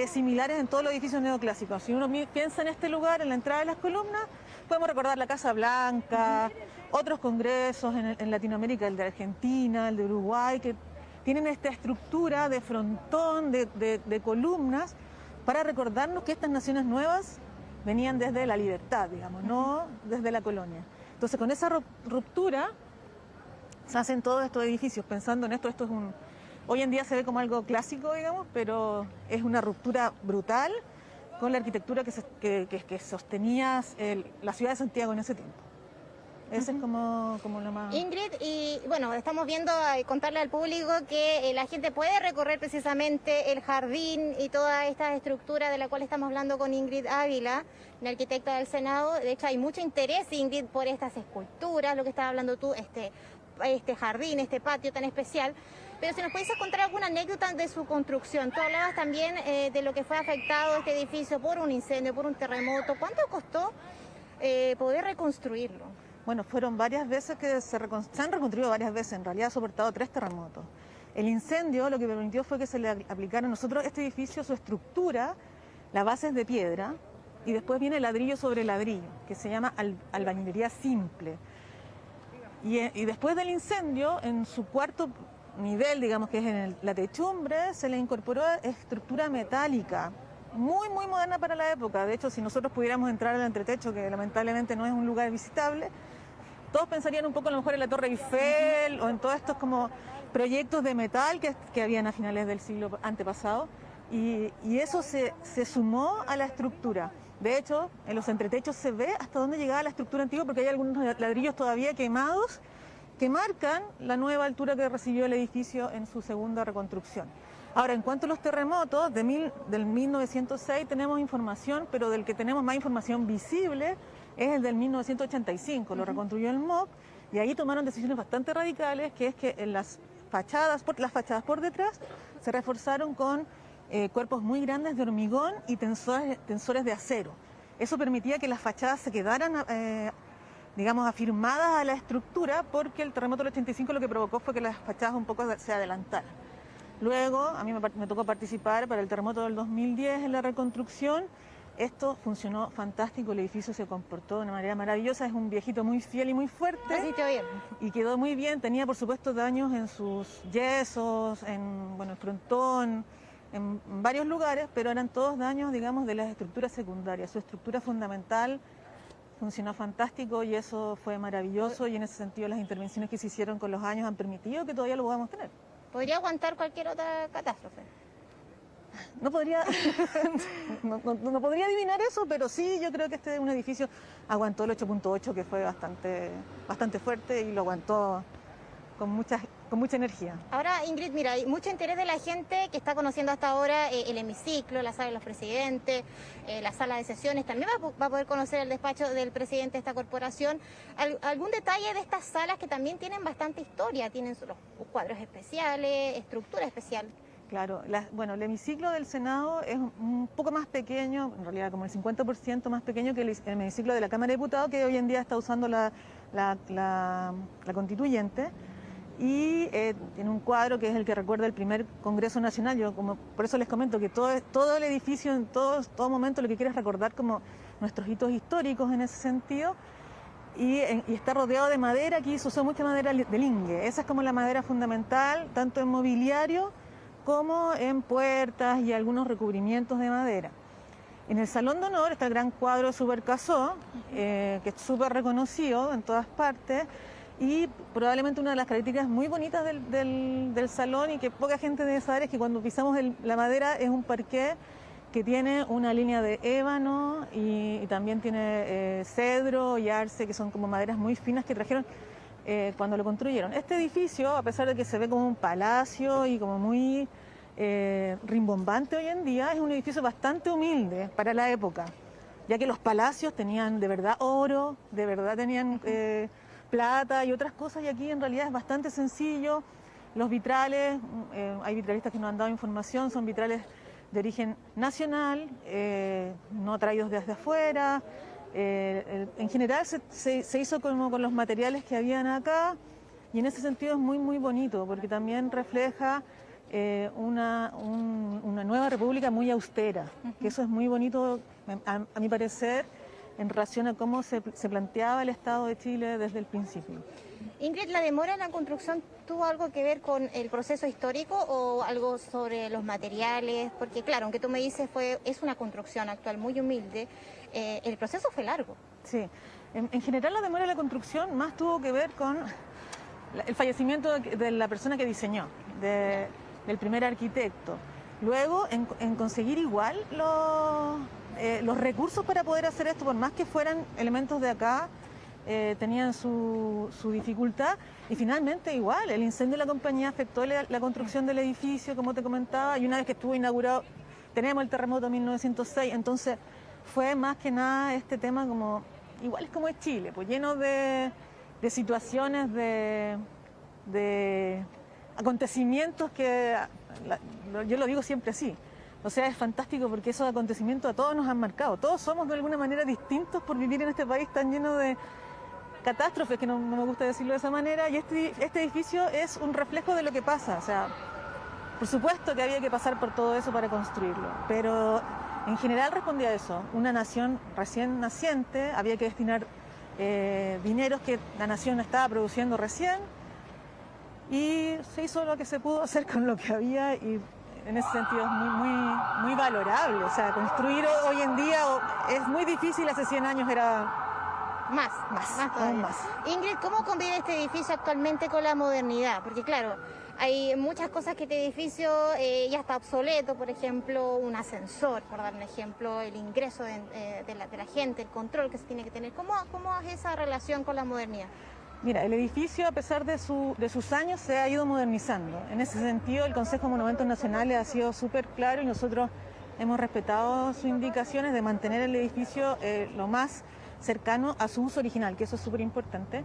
similares en todos los edificios neoclásicos. Si uno piensa en este lugar, en la entrada de las columnas, podemos recordar la Casa Blanca, otros congresos en Latinoamérica, el de Argentina, el de Uruguay, que tienen esta estructura de frontón, de columnas, para recordarnos que estas naciones nuevas venían desde la libertad, digamos, no desde la colonia. Entonces con esa ruptura se hacen todos estos edificios pensando en esto. Esto es hoy en día se ve como algo clásico, digamos, pero es una ruptura brutal con la arquitectura que sostenía la ciudad de Santiago en ese tiempo. Ese es como lo más...
Ingrid, y bueno, estamos viendo, contarle al público que la gente puede recorrer precisamente el jardín y toda esta estructura de la cual estamos hablando con Ingrid Ávila, la arquitecta del Senado. De hecho, hay mucho interés, Ingrid, por estas esculturas, lo que estabas hablando tú, este jardín, este patio tan especial. Pero si nos pudieses contar alguna anécdota de su construcción. Tú hablabas también de lo que fue afectado este edificio por un incendio, por un terremoto. ¿Cuánto costó poder reconstruirlo?
Bueno, fueron varias veces que se han reconstruido varias veces, en realidad ha soportado 3 terremotos. El incendio lo que permitió fue que se le aplicara a nosotros este edificio, su estructura, la base es de piedra y después viene ladrillo sobre ladrillo, que se llama albañilería simple. Y después del incendio, en su cuarto nivel, digamos que es en la techumbre, se le incorporó estructura metálica, muy moderna para la época. De hecho, si nosotros pudiéramos entrar al entretecho, que lamentablemente no es un lugar visitable, todos pensarían un poco a lo mejor en la Torre Eiffel o en todos estos como proyectos de metal que habían a finales del siglo antepasado, y eso se sumó a la estructura. De hecho, en los entretechos se ve hasta dónde llegaba la estructura antigua, porque hay algunos ladrillos todavía quemados que marcan la nueva altura que recibió el edificio en su segunda reconstrucción. Ahora, en cuanto a los terremotos, del 1906 tenemos información, pero del que tenemos más información visible es el del 1985, lo reconstruyó el MOC, y ahí tomaron decisiones bastante radicales, que es que en las fachadas por detrás se reforzaron con cuerpos muy grandes de hormigón y tensores de acero. Eso permitía que las fachadas se quedaran, digamos, afirmadas a la estructura, porque el terremoto del 85 lo que provocó fue que las fachadas un poco se adelantaran. Luego, a mí me tocó participar para el terremoto del 2010 en la reconstrucción. Esto funcionó fantástico, el edificio se comportó de una manera maravillosa, es un viejito muy fiel y muy fuerte.
Así te oye.
Y quedó muy bien, tenía por supuesto daños en sus yesos, en el frontón, en varios lugares, pero eran todos daños, digamos, de las estructuras secundarias. Su estructura fundamental funcionó fantástico y eso fue maravilloso, y en ese sentido las intervenciones que se hicieron con los años han permitido que todavía lo podamos tener.
¿Podría aguantar cualquier otra catástrofe?
No podría, no podría adivinar eso, pero sí, yo creo que este es un edificio aguantó el 8.8, que fue bastante fuerte, y lo aguantó con mucha energía.
Ahora, Ingrid, mira, hay mucho interés de la gente que está conociendo hasta ahora el hemiciclo, la sala de los presidentes, la sala de sesiones. También va a poder conocer el despacho del presidente de esta corporación. ¿Algún detalle de estas salas que también tienen bastante historia? Tienen los cuadros especiales, estructura especial.
Claro, bueno, el hemiciclo del Senado es un poco más pequeño, en realidad como el 50% más pequeño que el hemiciclo de la Cámara de Diputados, que hoy en día está usando la Constituyente, y tiene un cuadro que es el que recuerda el primer Congreso Nacional. Por eso les comento que todo el edificio, en todo momento, lo que quiere es recordar como nuestros hitos históricos en ese sentido, y está rodeado de madera. Aquí se usó mucha madera de lingue, esa es como la madera fundamental, tanto en mobiliario como en puertas y algunos recubrimientos de madera. En el Salón de Honor está el gran cuadro de Subercaseaux, que es súper reconocido en todas partes, y probablemente una de las características muy bonitas del salón, y que poca gente debe saber, es que cuando pisamos la madera es un parqué que tiene una línea de ébano y también tiene cedro y arce, que son como maderas muy finas que trajeron cuando lo construyeron. Este edificio, a pesar de que se ve como un palacio y como muy rimbombante hoy en día, es un edificio bastante humilde para la época, ya que los palacios tenían de verdad oro, de verdad tenían plata y otras cosas, y aquí en realidad es bastante sencillo. Los vitrales, hay vitralistas que nos han dado información, son vitrales de origen nacional, no traídos desde afuera. En general se hizo como con los materiales que habían acá, y en ese sentido es muy bonito, porque también refleja una nueva república muy austera, que eso es muy bonito, a mi parecer, en relación a cómo se planteaba el Estado de Chile desde el principio.
Ingrid, ¿la demora en la construcción tuvo algo que ver con el proceso histórico o algo sobre los materiales? Porque claro, aunque tú me dices es una construcción actual muy humilde, el proceso fue largo.
Sí, en general la demora de la construcción más tuvo que ver con el fallecimiento de la persona que diseñó, del primer arquitecto. Luego, en conseguir igual los recursos para poder hacer esto, por más que fueran elementos de acá, tenían su dificultad, y finalmente igual, el incendio de la compañía afectó la construcción del edificio, como te comentaba, y una vez que estuvo inaugurado, tenemos el terremoto de 1906, entonces fue más que nada este tema como, igual es como es Chile, pues lleno de situaciones, de acontecimientos que, yo lo digo siempre así, o sea, es fantástico porque esos acontecimientos a todos nos han marcado, todos somos de alguna manera distintos por vivir en este país tan lleno de catástrofes, que no me gusta decirlo de esa manera, y este edificio es un reflejo de lo que pasa, o sea, por supuesto que había que pasar por todo eso para construirlo, pero en general respondía a eso, una nación recién naciente, había que destinar dineros que la nación estaba produciendo recién, y se hizo lo que se pudo hacer con lo que había, y en ese sentido es muy valorable. O sea, construir hoy en día es muy difícil, hace 100 años era
más todavía. Ingrid, ¿cómo convive este edificio actualmente con la modernidad? Porque claro, hay muchas cosas que este edificio ya está obsoleto, por ejemplo, un ascensor, por dar un ejemplo, el ingreso de la gente, el control que se tiene que tener. ¿Cómo es esa relación con la modernidad?
Mira, el edificio, a pesar de sus años, se ha ido modernizando. En ese sentido, el Consejo de Monumentos Nacionales ha sido súper claro, y nosotros hemos respetado sus indicaciones de mantener el edificio lo más cercano a su uso original, que eso es súper importante.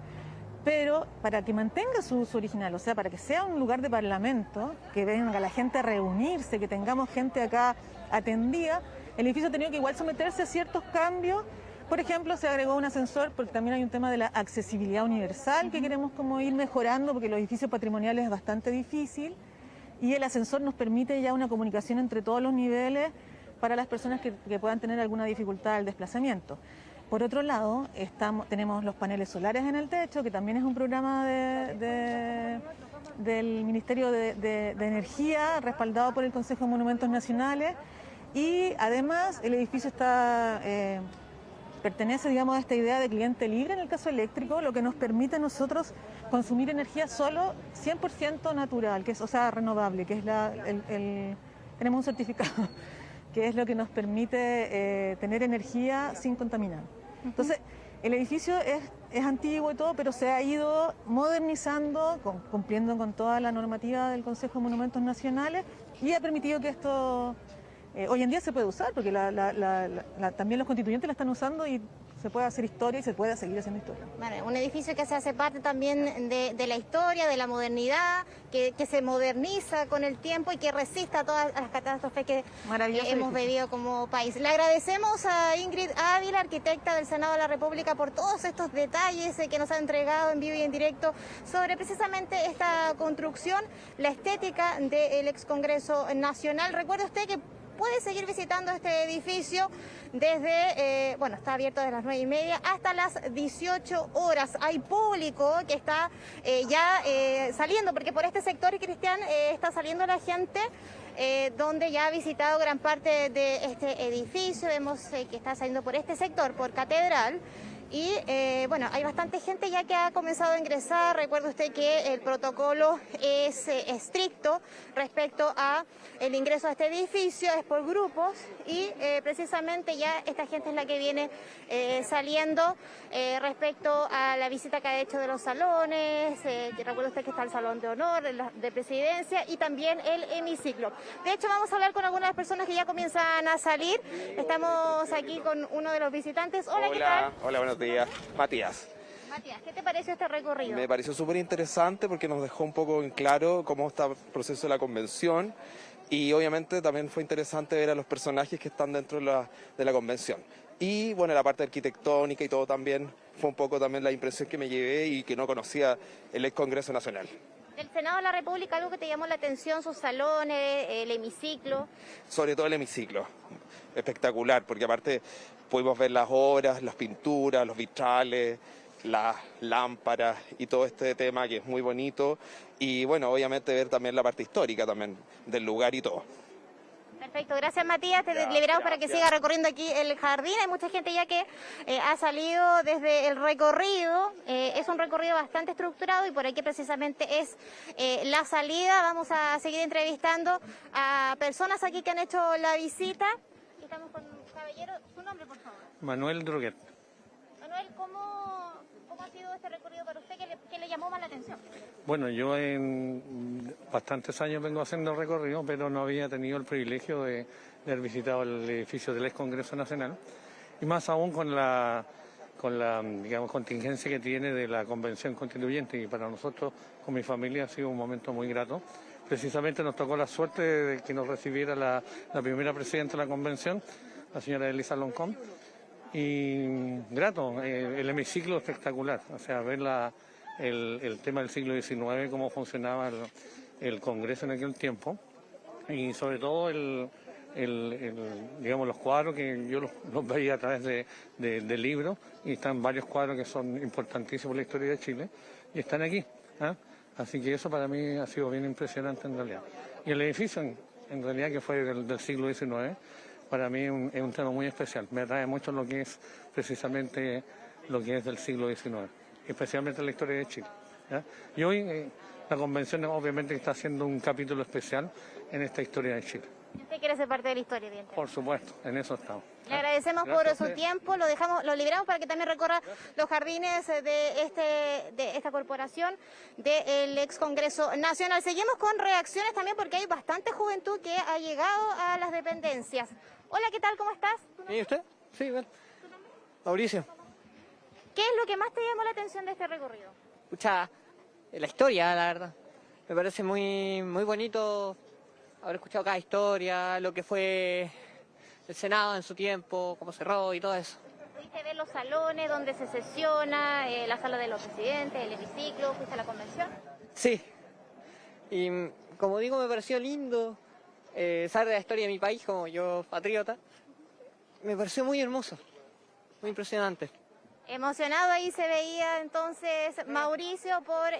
Pero para que mantenga su uso original, o sea, para que sea un lugar de parlamento, que venga la gente a reunirse, que tengamos gente acá atendida, el edificio ha tenido que igual someterse a ciertos cambios. Por ejemplo, se agregó un ascensor porque también hay un tema de la accesibilidad universal que queremos como ir mejorando, porque los edificios patrimoniales es bastante difícil, y el ascensor nos permite ya una comunicación entre todos los niveles para las personas que puedan tener alguna dificultad al desplazamiento. Por otro lado, tenemos los paneles solares en el techo, que también es un programa del Ministerio de Energía, respaldado por el Consejo de Monumentos Nacionales, y además el edificio pertenece, digamos, a esta idea de cliente libre en el caso eléctrico, lo que nos permite a nosotros consumir energía solo 100% natural, que es, o sea, renovable, que es tenemos un certificado, que es lo que nos permite tener energía sin contaminar. Entonces, el edificio es antiguo y todo, pero se ha ido modernizando, cumpliendo con toda la normativa del Consejo de Monumentos Nacionales, y ha permitido que esto hoy en día se puede usar, porque también los constituyentes la están usando, y se puede hacer historia y se puede seguir haciendo historia.
Bueno, un edificio que se hace parte también de la historia, de la modernidad, que se moderniza con el tiempo y que resista a todas las catástrofes que hemos vivido como país. Le agradecemos a Ingrid Ávila, arquitecta del Senado de la República, por todos estos detalles que nos ha entregado en vivo y en directo sobre precisamente esta construcción, la estética del ex Congreso Nacional. Recuerde usted que puede seguir visitando este edificio desde, está abierto desde las 9:30 hasta las 18 horas. Hay público que está ya saliendo, porque por este sector, Cristian, está saliendo la gente, donde ya ha visitado gran parte de este edificio. Vemos que está saliendo por este sector, por Catedral. Y hay bastante gente ya que ha comenzado a ingresar. Recuerde usted que el protocolo es estricto respecto a el ingreso a este edificio, es por grupos, y precisamente ya esta gente es la que viene saliendo respecto a la visita que ha hecho de los salones. Recuerde usted que está el Salón de Honor de Presidencia y también el hemiciclo. De hecho, vamos a hablar con algunas personas que ya comienzan a salir. Estamos aquí con uno de los visitantes. Hola, ¿qué tal?
Hola, buenos días. Matías.
Matías, ¿qué te pareció este recorrido?
Me pareció súper interesante porque nos dejó un poco en claro cómo está el proceso de la convención, y obviamente también fue interesante ver a los personajes que están dentro de la convención. Y bueno, la parte arquitectónica y todo también fue un poco también la impresión que me llevé y que no conocía el ex Congreso Nacional.
Del Senado de la República, ¿algo que te llamó la atención? Sus salones, el hemiciclo.
Sobre todo el hemiciclo, espectacular, porque aparte pudimos ver las obras, las pinturas, los vitrales, las lámparas y todo este tema que es muy bonito. Y bueno, obviamente ver también la parte histórica también del lugar y todo.
Perfecto, gracias Matías, te liberamos para que sigas recorriendo aquí el jardín. Hay mucha gente ya que ha salido desde el recorrido, es un recorrido bastante estructurado y por aquí precisamente es la salida. Vamos a seguir entrevistando a personas aquí que han hecho la visita. Aquí estamos con un caballero, su nombre por favor.
Manuel Droguet.
Manuel, ¿cómo ha sido este recorrido para usted? ¿Qué le llamó más la atención?
Bueno, yo en bastantes años vengo haciendo recorrido, pero no había tenido el privilegio de haber visitado el edificio del ex Congreso Nacional, y más aún con la digamos, contingencia que tiene de la Convención Constituyente, y para nosotros, con mi familia, ha sido un momento muy grato. Precisamente nos tocó la suerte de que nos recibiera la primera presidenta de la Convención, la señora Elisa Loncón, y grato, el hemiciclo espectacular, o sea, ver el tema del siglo XIX, cómo funcionaba el Congreso en aquel tiempo, y sobre todo digamos, los cuadros que yo los veía a través de libros, y están varios cuadros que son importantísimos en la historia de Chile, y están aquí, ¿eh? Así que eso para mí ha sido bien impresionante en realidad. Y el edificio, en realidad, que fue del siglo XIX, para mí es un tema muy especial. Me atrae mucho lo que es precisamente lo que es del siglo XIX, especialmente la historia de Chile, ¿ya? Y hoy la convención obviamente está haciendo un capítulo especial en esta historia de Chile.
Usted quiere ser parte de la historia, evidentemente.
Por supuesto, en eso estamos.
Le agradecemos por su tiempo, lo liberamos para que también recorra los jardines de esta corporación del ex Congreso Nacional. Seguimos con reacciones también porque hay bastante juventud que ha llegado a las dependencias. Hola, ¿qué tal? ¿Cómo estás?
¿Y usted? Sí, bueno. Mauricio.
¿Qué es lo que más te llamó la atención de este recorrido?
Escucha, la historia, la verdad. Me parece muy bonito haber escuchado cada historia, lo que fue el Senado en su tiempo, cómo cerró y todo eso.
¿Pudiste ver los salones donde se sesiona, la sala de los presidentes, el hemiciclo? ¿Fuiste a la convención?
Sí. Y como digo, me pareció lindo saber de la historia de mi país, como yo, patriota. Me pareció muy hermoso, muy impresionante.
Emocionado ahí se veía entonces Mauricio por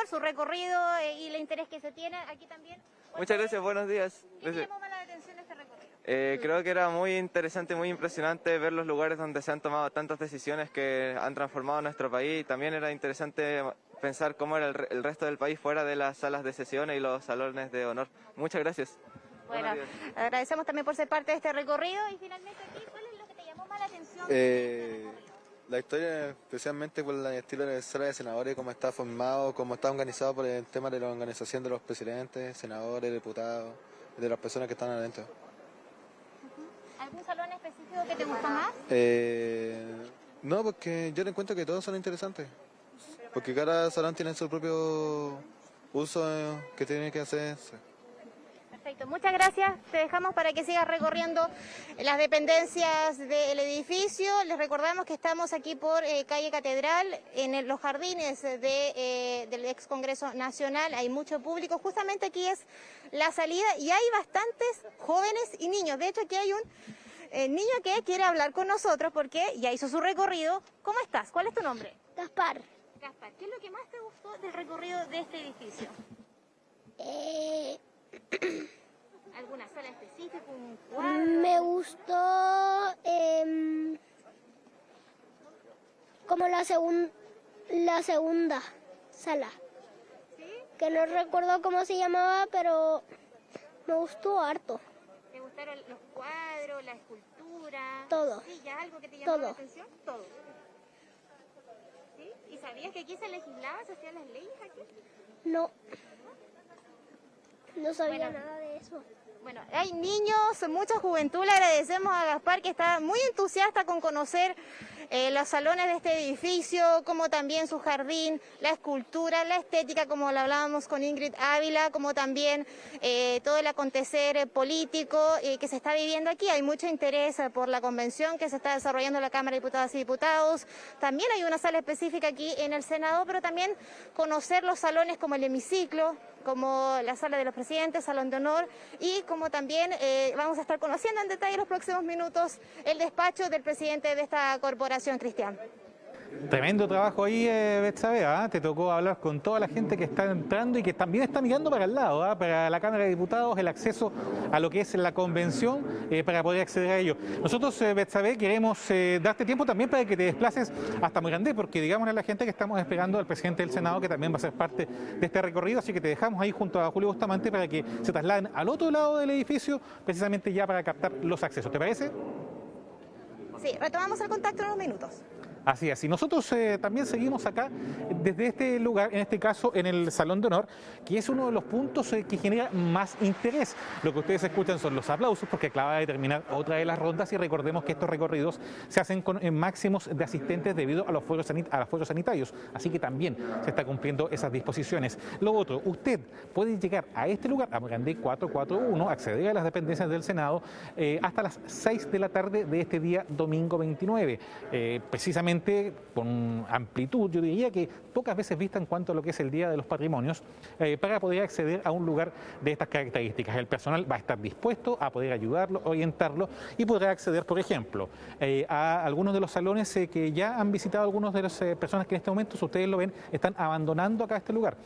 su recorrido y el interés que se tiene aquí también.
Muchas gracias, buenos días.
¿Qué te llamó más la atención de este recorrido?
Creo que era muy interesante, muy impresionante ver los lugares donde se han tomado tantas decisiones que han transformado nuestro país. También era interesante pensar cómo era el resto del país fuera de las salas de sesiones y los salones de honor. Muchas gracias.
Bueno, agradecemos también por ser parte de este recorrido y finalmente aquí, ¿cuál es lo que te llamó más la atención?
La historia, especialmente por el estilo de sala de senadores, cómo está formado, cómo está organizado por el tema de la organización de los presidentes, senadores, diputados, de las personas que están adentro.
¿Algún salón específico que te gustó más?
No, porque yo encuentro que todos son interesantes, porque cada salón tiene su propio uso que tiene que hacerse.
Perfecto, muchas gracias. Te dejamos para que sigas recorriendo las dependencias del edificio. Les recordamos que estamos aquí por calle Catedral, en los jardines del ex Congreso Nacional. Hay mucho público. Justamente aquí es la salida y hay bastantes jóvenes y niños. De hecho, aquí hay un niño que quiere hablar con nosotros porque ya hizo su recorrido. ¿Cómo estás? ¿Cuál es tu nombre?
Gaspar.
Gaspar, ¿qué es lo que más te gustó del recorrido de este edificio? ¿Alguna sala específica, un cuadro?
Me gustó como la segunda sala.
¿Sí?
Que no recuerdo cómo se llamaba, pero me gustó harto.
¿Te gustaron los cuadros, la escultura?
Todo.
¿Sí? ¿Ya algo que te llamó
Todo.
la atención? Todo. ¿Sí? ¿Y sabías que aquí se legislaba, se hacían las leyes aquí?
No. No sabía nada de eso.
Bueno, hay niños, mucha juventud. Le agradecemos a Gaspar, que está muy entusiasta con conocer los salones de este edificio, como también su jardín, la escultura, la estética, como lo hablábamos con Ingrid Ávila, como también todo el acontecer político que se está viviendo aquí. Hay mucho interés por la convención que se está desarrollando en la Cámara de Diputadas y Diputados. También hay una sala específica aquí en el Senado, pero también conocer los salones como el hemiciclo, como la sala de los presidentes, salón de honor, y como también vamos a estar conociendo en detalle en los próximos minutos el despacho del presidente de esta corporación, Cristian.
Tremendo trabajo ahí, Betsabe, ¿eh? Te tocó hablar con toda la gente que está entrando y que también está mirando para el lado, ¿eh? Para la Cámara de Diputados, el acceso a lo que es la convención, para poder acceder a ello. Nosotros, Betsabe, queremos darte tiempo también para que te desplaces hasta Morandé, porque digamos a la gente que estamos esperando al presidente del Senado, que también va a ser parte de este recorrido, así que te dejamos ahí junto a Julio Bustamante para que se trasladen al otro lado del edificio, precisamente ya para captar los accesos. ¿Te parece?
Sí, retomamos el contacto en unos minutos.
Así es, y nosotros también seguimos acá desde este lugar, en este caso en el Salón de Honor, que es uno de los puntos que genera más interés. Lo que ustedes escuchan son los aplausos, porque acaba de terminar otra de las rondas, y recordemos que estos recorridos se hacen con máximos de asistentes debido a los fueros sanitarios, así que también se está cumpliendo esas disposiciones. Lo otro, usted puede llegar a este lugar, a Morandé 441, acceder a las dependencias del Senado hasta las 6 de la tarde de este día domingo 29, precisamente con amplitud, yo diría que pocas veces vista en cuanto a lo que es el Día de los Patrimonios, para poder acceder a un lugar de estas características. El personal va a estar dispuesto a poder ayudarlo, orientarlo, y podrá acceder, por ejemplo, a algunos de los salones que ya han visitado algunos de las personas que en este momento, si ustedes lo ven, están abandonando acá este lugar.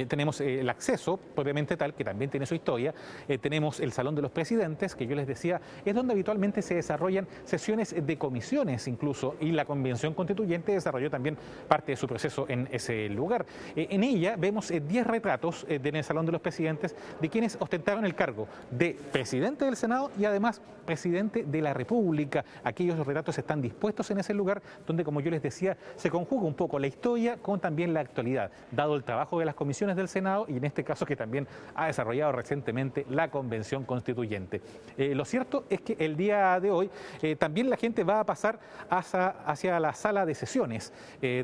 Tenemos el acceso, propiamente tal, que también tiene su historia. Tenemos el Salón de los Presidentes, que yo les decía, es donde habitualmente se desarrollan sesiones de comisiones incluso, y la Convención Constituyente desarrolló también parte de su proceso en ese lugar. En ella vemos 10 retratos en el Salón de los Presidentes de quienes ostentaron el cargo de presidente del Senado y además presidente de la República. Aquellos retratos están dispuestos en ese lugar donde, como yo les decía, se conjuga un poco la historia con también la actualidad, dado el trabajo de las comisiones del Senado y en este caso que también ha desarrollado recientemente la Convención Constituyente. Lo cierto es que el día de hoy también la gente va a pasar hacia la sala de sesiones,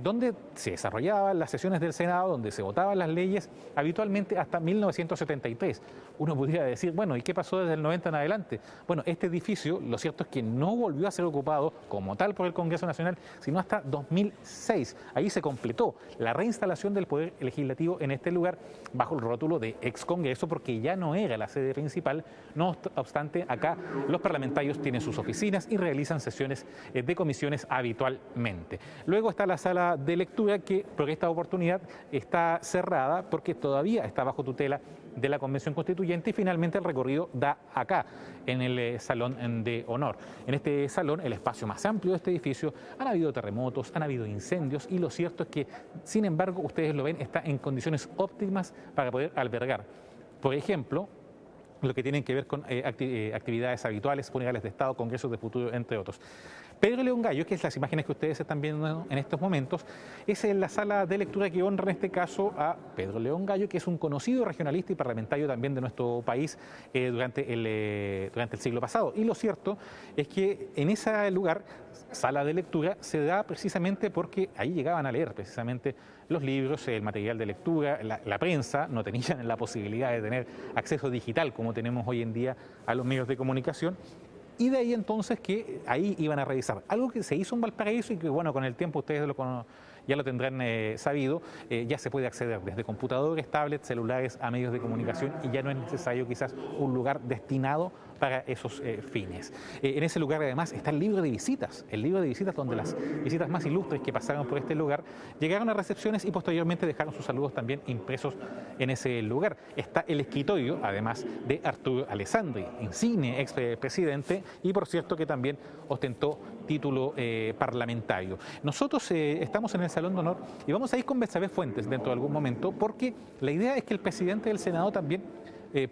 donde se desarrollaban las sesiones del Senado, donde se votaban las leyes habitualmente hasta 1973. Uno podría decir, bueno, ¿y qué pasó desde el 90 en adelante? Bueno, este edificio, lo cierto es que no volvió a ser ocupado como tal por el Congreso Nacional, sino hasta 2006. Ahí se completó la reinstalación del Poder Legislativo en este lugar, bajo el rótulo de ex Congreso, porque ya no era la sede principal. No obstante, acá los parlamentarios tienen sus oficinas y realizan sesiones de comisiones habitualmente. Luego está la sala de lectura, que por esta oportunidad está cerrada porque todavía está bajo tutela de la Convención Constituyente, y finalmente el recorrido da acá, en el Salón de Honor. En este salón, el espacio más amplio de este edificio, han habido terremotos, han habido incendios, y lo cierto es que, sin embargo, ustedes lo ven, está en condiciones óptimas para poder albergar, por ejemplo, lo que tienen que ver con actividades habituales, funerales de Estado, congresos de futuro, entre otros. Pedro León Gallo, que es las imágenes que ustedes están viendo en estos momentos, es en la sala de lectura que honra en este caso a Pedro León Gallo, que es un conocido regionalista y parlamentario también de nuestro país durante el siglo pasado. Y lo cierto es que en ese lugar, sala de lectura, se da precisamente porque ahí llegaban a leer precisamente los libros, el material de lectura, la prensa. No tenían la posibilidad de tener acceso digital como tenemos hoy en día a los medios de comunicación. Y de ahí entonces que ahí iban a revisar algo que se hizo en Valparaíso y que, bueno, con el tiempo ustedes ya lo tendrán sabido, ya se puede acceder desde computadores, tablets, celulares a medios de comunicación, y ya no es necesario quizás un lugar destinado para esos fines. En ese lugar además está el libro de visitas donde las visitas más ilustres que pasaron por este lugar llegaron a recepciones y posteriormente dejaron sus saludos también impresos en ese lugar. Está el escritorio, además, de Arturo Alessandri, insigne expresidente, y por cierto que también ostentó título parlamentario. Nosotros estamos en el Salón de Honor y vamos a ir con Betsabe Fuentes dentro de algún momento, porque la idea es que el presidente del Senado también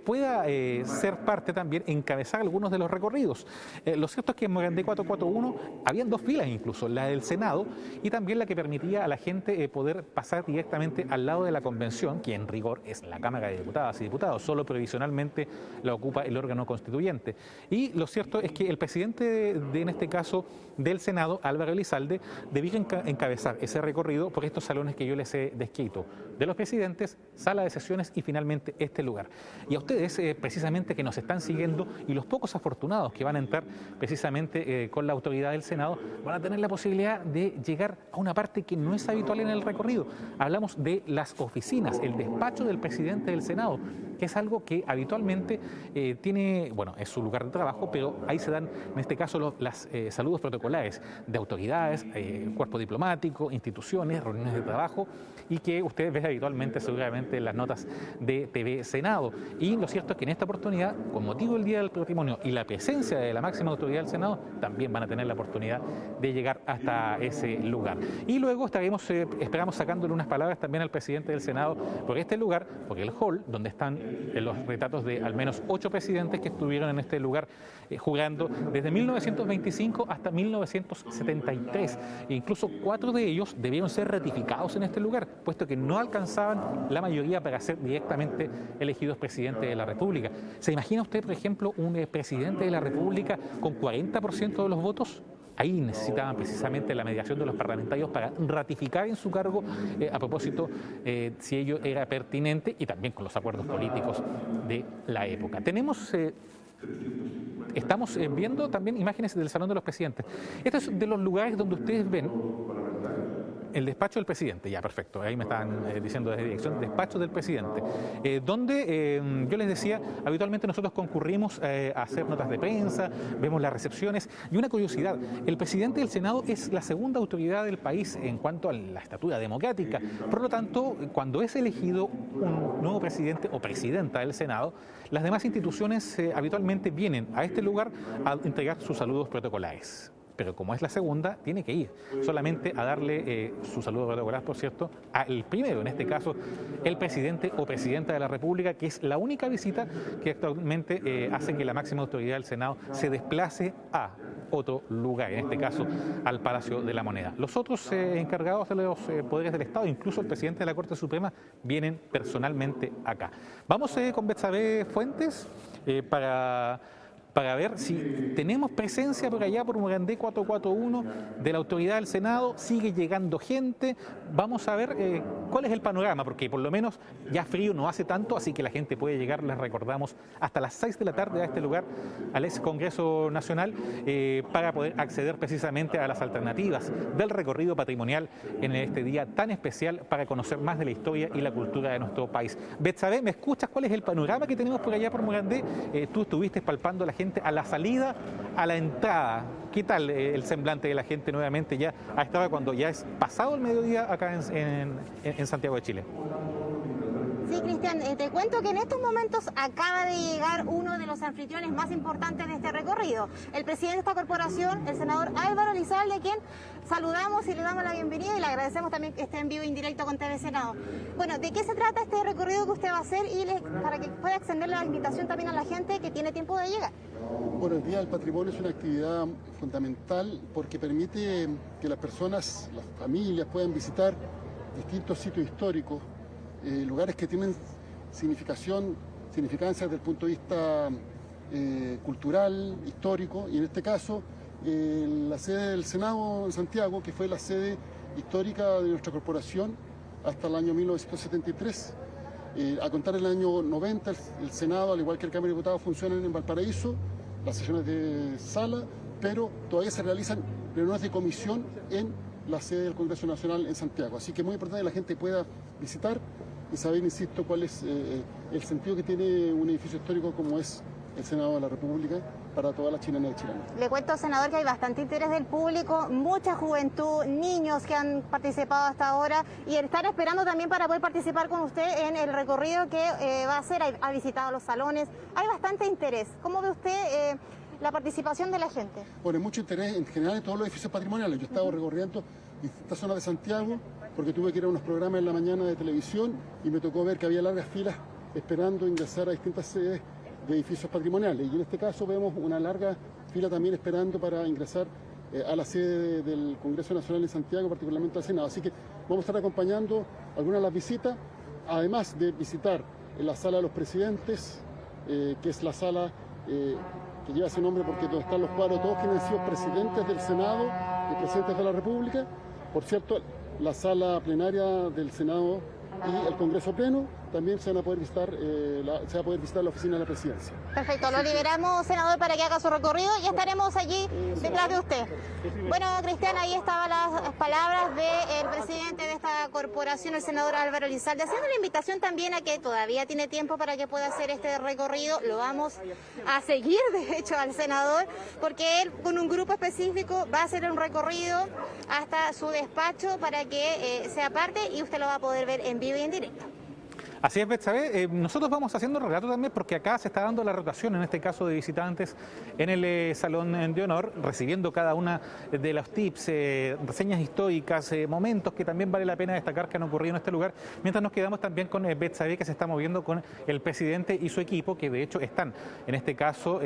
pueda ser parte también, encabezar algunos de los recorridos. Lo cierto es que en Morandé 441 habían dos filas incluso, la del Senado y también la que permitía a la gente poder pasar directamente al lado de la convención, que en rigor es la Cámara de Diputadas y Diputados, solo provisionalmente la ocupa el órgano constituyente. Y lo cierto es que el presidente en este caso del Senado, Álvaro Elizalde, debía encabezar ese recorrido por estos salones que yo les he descrito, de los presidentes, sala de sesiones y finalmente este lugar. Y a ustedes, precisamente, que nos están siguiendo y los pocos afortunados que van a entrar precisamente con la autoridad del Senado, van a tener la posibilidad de llegar a una parte que no es habitual en el recorrido. Hablamos de las oficinas, el despacho del presidente del Senado, que es algo que habitualmente tiene, bueno, es su lugar de trabajo, pero ahí se dan, en este caso, los saludos protocolares de autoridades, cuerpo diplomático, instituciones, reuniones de trabajo, y que ustedes ven habitualmente seguramente en las notas de TV Senado. Y lo cierto es que en esta oportunidad, con motivo del Día del Patrimonio y la presencia de la máxima autoridad del Senado, también van a tener la oportunidad de llegar hasta ese lugar. Y luego esperamos sacándole unas palabras también al presidente del Senado por este lugar, porque el hall, donde están los retratos de al menos 8 presidentes que estuvieron en este lugar jugando desde 1925 hasta 1973. E incluso 4 de ellos debieron ser ratificados en este lugar, puesto que no alcanzaban la mayoría para ser directamente elegidos presidente de la República. ¿Se imagina usted, por ejemplo, un presidente de la República con 40% de los votos? Ahí necesitaban precisamente la mediación de los parlamentarios para ratificar en su cargo, a propósito, si ello era pertinente, y también con los acuerdos políticos de la época. Estamos viendo también imágenes del Salón de los Presidentes. Este es de los lugares donde ustedes ven el despacho del presidente, ya perfecto, ahí me están diciendo desde dirección, despacho del presidente, donde yo les decía, habitualmente nosotros concurrimos a hacer notas de prensa, vemos las recepciones, y una curiosidad, el presidente del Senado es la segunda autoridad del país en cuanto a la estatura democrática, por lo tanto, cuando es elegido un nuevo presidente o presidenta del Senado, las demás instituciones habitualmente vienen a este lugar a entregar sus saludos protocolares. Pero como es la segunda, tiene que ir solamente a darle su saludo protocolar, por cierto, al primero, en este caso, el presidente o presidenta de la República, que es la única visita que actualmente hace que la máxima autoridad del Senado se desplace a otro lugar, en este caso al Palacio de la Moneda. Los otros encargados de los poderes del Estado, incluso el presidente de la Corte Suprema, vienen personalmente acá. Vamos con Betsabe Fuentes para ver si tenemos presencia por allá, por Morandé 441, de la autoridad del Senado. Sigue llegando gente. Vamos a ver cuál es el panorama, porque por lo menos ya frío no hace tanto, así que la gente puede llegar, les recordamos, hasta las 6 de la tarde a este lugar, al ex Congreso Nacional, para poder acceder precisamente a las alternativas del recorrido patrimonial en este día tan especial para conocer más de la historia y la cultura de nuestro país. Betsabe, ¿me escuchas? ¿Cuál es el panorama que tenemos por allá por Morandé? Tú estuviste palpando a la gente a la salida, a la entrada. ¿Qué tal el semblante de la gente nuevamente ya a esta hora, cuando ya es pasado el mediodía acá en Santiago de Chile?
Sí, Cristian, te cuento que en estos momentos acaba de llegar uno de los anfitriones más importantes de este recorrido, el presidente de esta corporación, el senador Álvaro Elizalde, a quien saludamos y le damos la bienvenida y le agradecemos también que esté en vivo y en directo con TV Senado. Bueno, ¿de qué se trata este recorrido que usted va a hacer y para que pueda extender la invitación también a la gente que tiene tiempo de llegar?
Bueno, el Día del Patrimonio es una actividad fundamental porque permite que las personas, las familias puedan visitar distintos sitios históricos, lugares que tienen significancia desde el punto de vista cultural, histórico, y en este caso la sede del Senado en Santiago, que fue la sede histórica de nuestra corporación hasta el año 1973. A contar el año 90, el Senado, al igual que el Cámara de Diputados, funcionan en Valparaíso, las sesiones de sala, pero todavía se realizan reuniones de comisión en la sede del Congreso Nacional en Santiago. Así que es muy importante que la gente pueda visitar y saber, insisto, cuál es el sentido que tiene un edificio histórico como es el Senado de la República para todas las chilenas y chilenos.
Le cuento, senador, que hay bastante interés del público, mucha juventud, niños que han participado hasta ahora y están esperando también para poder participar con usted en el recorrido que va a hacer. Ha visitado los salones, hay bastante interés. ¿Cómo ve usted la participación de la gente?
Bueno, hay mucho interés en general en todos los edificios patrimoniales. Yo he estado recorriendo distintas zonas de Santiago porque tuve que ir a unos programas en la mañana de televisión y me tocó ver que había largas filas esperando ingresar a distintas sedes de edificios patrimoniales. Y en este caso vemos una larga fila también esperando para ingresar a la sede del Congreso Nacional en Santiago, particularmente al Senado. Así que vamos a estar acompañando algunas de las visitas, además de visitar la sala de los presidentes, que es la sala que lleva ese nombre porque donde están los cuadros de todos quienes han sido presidentes del Senado y presidentes de la República. Por cierto, la sala plenaria del Senado y el Congreso Pleno también se van a poder visitar, se va a poder visitar la oficina de la presidencia.
Perfecto, lo liberamos, senador, para que haga su recorrido y estaremos allí detrás de usted. Bueno, Cristian, ahí estaban las palabras del presidente de esta corporación, el senador Álvaro Elizalde, haciendo la invitación también a que todavía tiene tiempo para que pueda hacer este recorrido. Lo vamos a seguir, de hecho, al senador, porque él con un grupo específico va a hacer un recorrido hasta su despacho para que sea parte y usted lo va a poder ver en vivo y en directo.
Así es, Betsabe. Nosotros vamos haciendo relato también porque acá se está dando la rotación, en este caso de visitantes, en el Salón de Honor, recibiendo cada una de los tips, reseñas históricas, momentos que también vale la pena destacar que han ocurrido en este lugar, mientras nos quedamos también con Betsabe, que se está moviendo con el presidente y su equipo, que de hecho están, en este caso,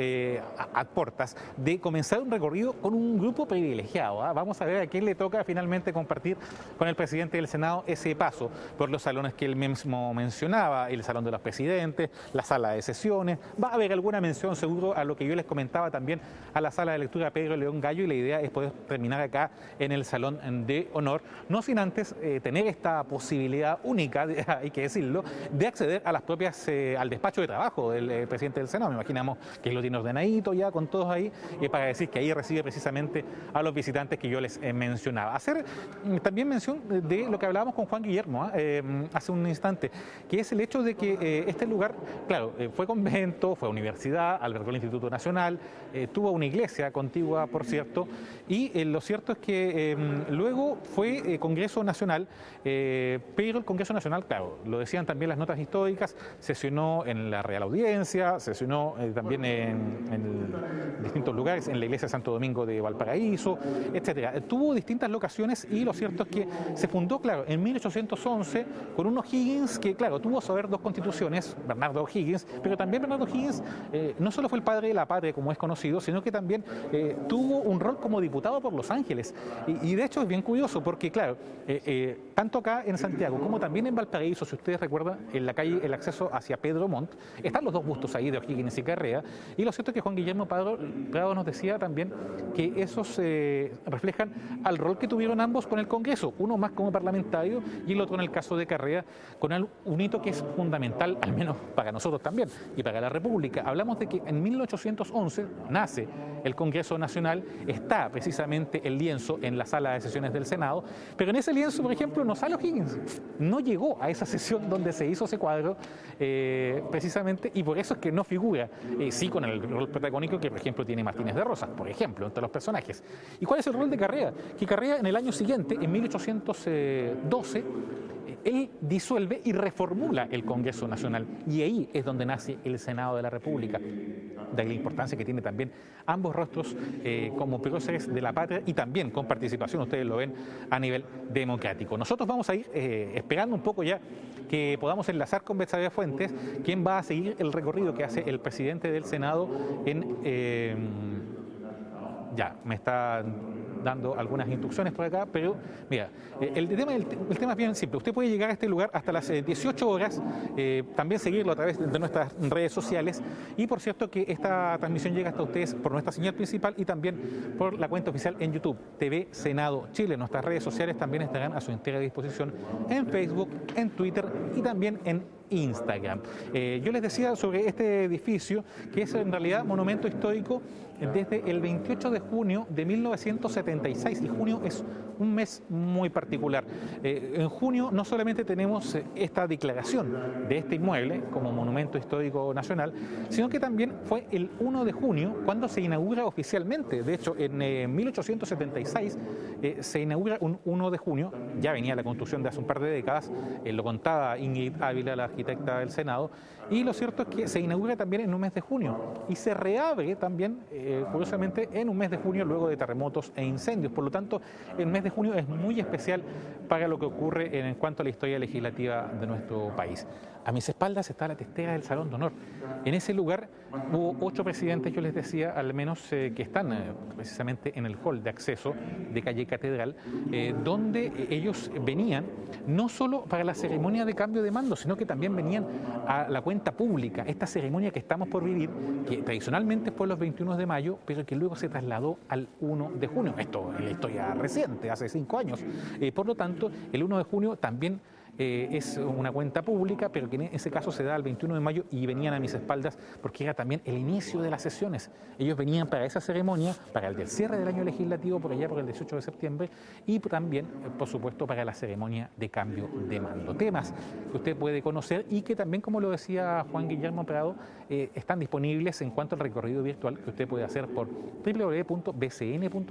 a puertas de comenzar un recorrido con un grupo privilegiado. Vamos a ver a quién le toca finalmente compartir con el presidente del Senado ese paso por los salones que él mismo mencionó. El Salón de los Presidentes, la Sala de Sesiones, va a haber alguna mención seguro a lo que yo les comentaba también a la Sala de Lectura Pedro León Gallo, y la idea es poder terminar acá en el Salón de Honor, no sin antes tener esta posibilidad única, hay que decirlo, de acceder a las propias, al despacho de trabajo del presidente del Senado. Me imaginamos que lo tiene ordenadito ya con todos ahí, para decir que ahí recibe precisamente a los visitantes que yo les mencionaba. Hacer también mención de lo que hablábamos con Juan Guillermo hace un instante, que es el hecho de que este lugar, claro, fue convento, fue universidad, albergó el Instituto Nacional, tuvo una iglesia contigua, por cierto, y lo cierto es que luego fue Congreso Nacional, pero el Congreso Nacional, claro, lo decían también las notas históricas, sesionó en la Real Audiencia, sesionó también en distintos lugares, en la iglesia de Santo Domingo de Valparaíso, etcétera. Tuvo distintas locaciones y lo cierto es que se fundó, claro, en 1811 con un O'Higgins que, claro, tuvo a saber dos constituciones, Bernardo O'Higgins, pero también Bernardo O'Higgins no solo fue el padre de la patria, como es conocido, sino que también tuvo un rol como diputado por Los Ángeles. Y de hecho es bien curioso porque, claro, tanto acá en Santiago como también en Valparaíso, si ustedes recuerdan, en la calle el acceso hacia Pedro Montt, están los dos bustos ahí de O'Higgins y Carrea, y lo cierto es que Juan Guillermo Prado nos decía también que esos reflejan al rol que tuvieron ambos con el Congreso, uno más como parlamentario y el otro en el caso de Carrea, con un hito que es fundamental, al menos para nosotros también, y para la República. Hablamos de que en 1811 nace el Congreso Nacional, está precisamente el lienzo en la sala de sesiones del Senado, pero en ese lienzo, por ejemplo, no sale O'Higgins, no llegó a esa sesión donde se hizo ese cuadro, precisamente, y por eso es que no figura, sí con el rol protagónico que, por ejemplo, tiene Martínez de Rosas, por ejemplo, entre los personajes. ¿Y cuál es el rol de Carrea? Que Carrea en el año siguiente, en 1812, él disuelve y reformula el Congreso Nacional, y ahí es donde nace el Senado de la República. De ahí la importancia que tiene también ambos rostros como próceres de la patria y también con participación, ustedes lo ven, a nivel democrático. Nosotros vamos a ir esperando un poco ya que podamos enlazar con Betsabe Fuentes, quien va a seguir el recorrido que hace el presidente del Senado en... ya, me está dando algunas instrucciones por acá, pero mira, el tema es bien simple. Usted puede llegar a este lugar hasta las 18 horas, también seguirlo a través de nuestras redes sociales, y por cierto que esta transmisión llega hasta ustedes por nuestra señal principal y también por la cuenta oficial en YouTube, TV Senado Chile. Nuestras redes sociales también estarán a su entera disposición en Facebook, en Twitter y también en Instagram. Yo les decía sobre este edificio, que es en realidad monumento histórico desde el 28 de junio de 1976, y junio es un mes muy particular. En junio no solamente tenemos esta declaración de este inmueble como monumento histórico nacional, sino que también fue el 1 de junio cuando se inaugura oficialmente. De hecho, en 1876 se inaugura un 1 de junio, ya venía la construcción de hace un par de décadas, lo contaba Ingrid Ávila, la arquitecta del Senado, y lo cierto es que se inaugura también en un mes de junio y se reabre también, curiosamente, en un mes de junio luego de terremotos e incendios. Por lo tanto, el mes de junio es muy especial para lo que ocurre en cuanto a la historia legislativa de nuestro país. A mis espaldas está la testera del Salón de Honor. En ese lugar hubo 8 presidentes, yo les decía, al menos que están precisamente en el hall de acceso de calle Catedral, donde ellos venían no solo para la ceremonia de cambio de mando, sino que también venían a la cuenta pública, esta ceremonia que estamos por vivir, que tradicionalmente fue los 21 de mayo, pero que luego se trasladó al 1 de junio. Esto en la historia reciente, hace 5 años. Por lo tanto, el 1 de junio también es una cuenta pública, pero que en ese caso se da el 21 de mayo y venían a mis espaldas porque era también el inicio de las sesiones. Ellos venían para esa ceremonia, para el del cierre del año legislativo, por allá por el 18 de septiembre, y también, por supuesto, para la ceremonia de cambio de mando. Temas que usted puede conocer y que también, como lo decía Juan Guillermo Prado, están disponibles en cuanto al recorrido virtual que usted puede hacer por www.bcn.cl,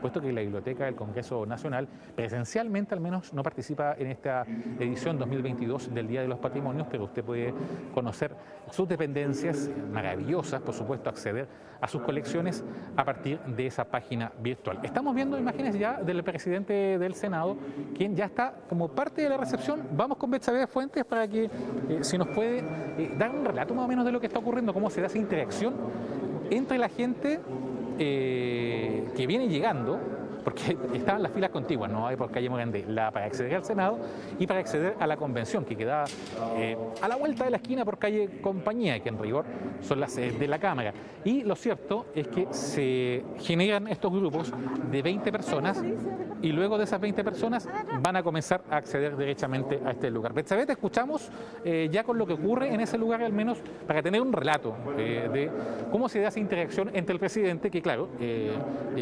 puesto que la Biblioteca del Congreso Nacional presencialmente al menos no participa en esta edición 2022 del Día de los Patrimonios, pero usted puede conocer sus dependencias maravillosas, por supuesto acceder a sus colecciones a partir de esa página virtual. Estamos viendo imágenes ya del presidente del Senado, quien ya está como parte de la recepción. Vamos con Betsabe Fuentes para que si nos puede dar un relato más o menos de lo que está ocurriendo, cómo se da esa interacción entre la gente que viene llegando, porque estaban las filas contiguas, no hay por calle Morandé, la para acceder al Senado y para acceder a la convención, que queda a la vuelta de la esquina por calle Compañía, que en rigor son las de la Cámara. Y lo cierto es que se generan estos grupos de 20 personas y luego de esas 20 personas van a comenzar a acceder derechamente a este lugar. Betsabe, te escuchamos ya con lo que ocurre en ese lugar, al menos para tener un relato de cómo se da esa interacción entre el presidente, que claro,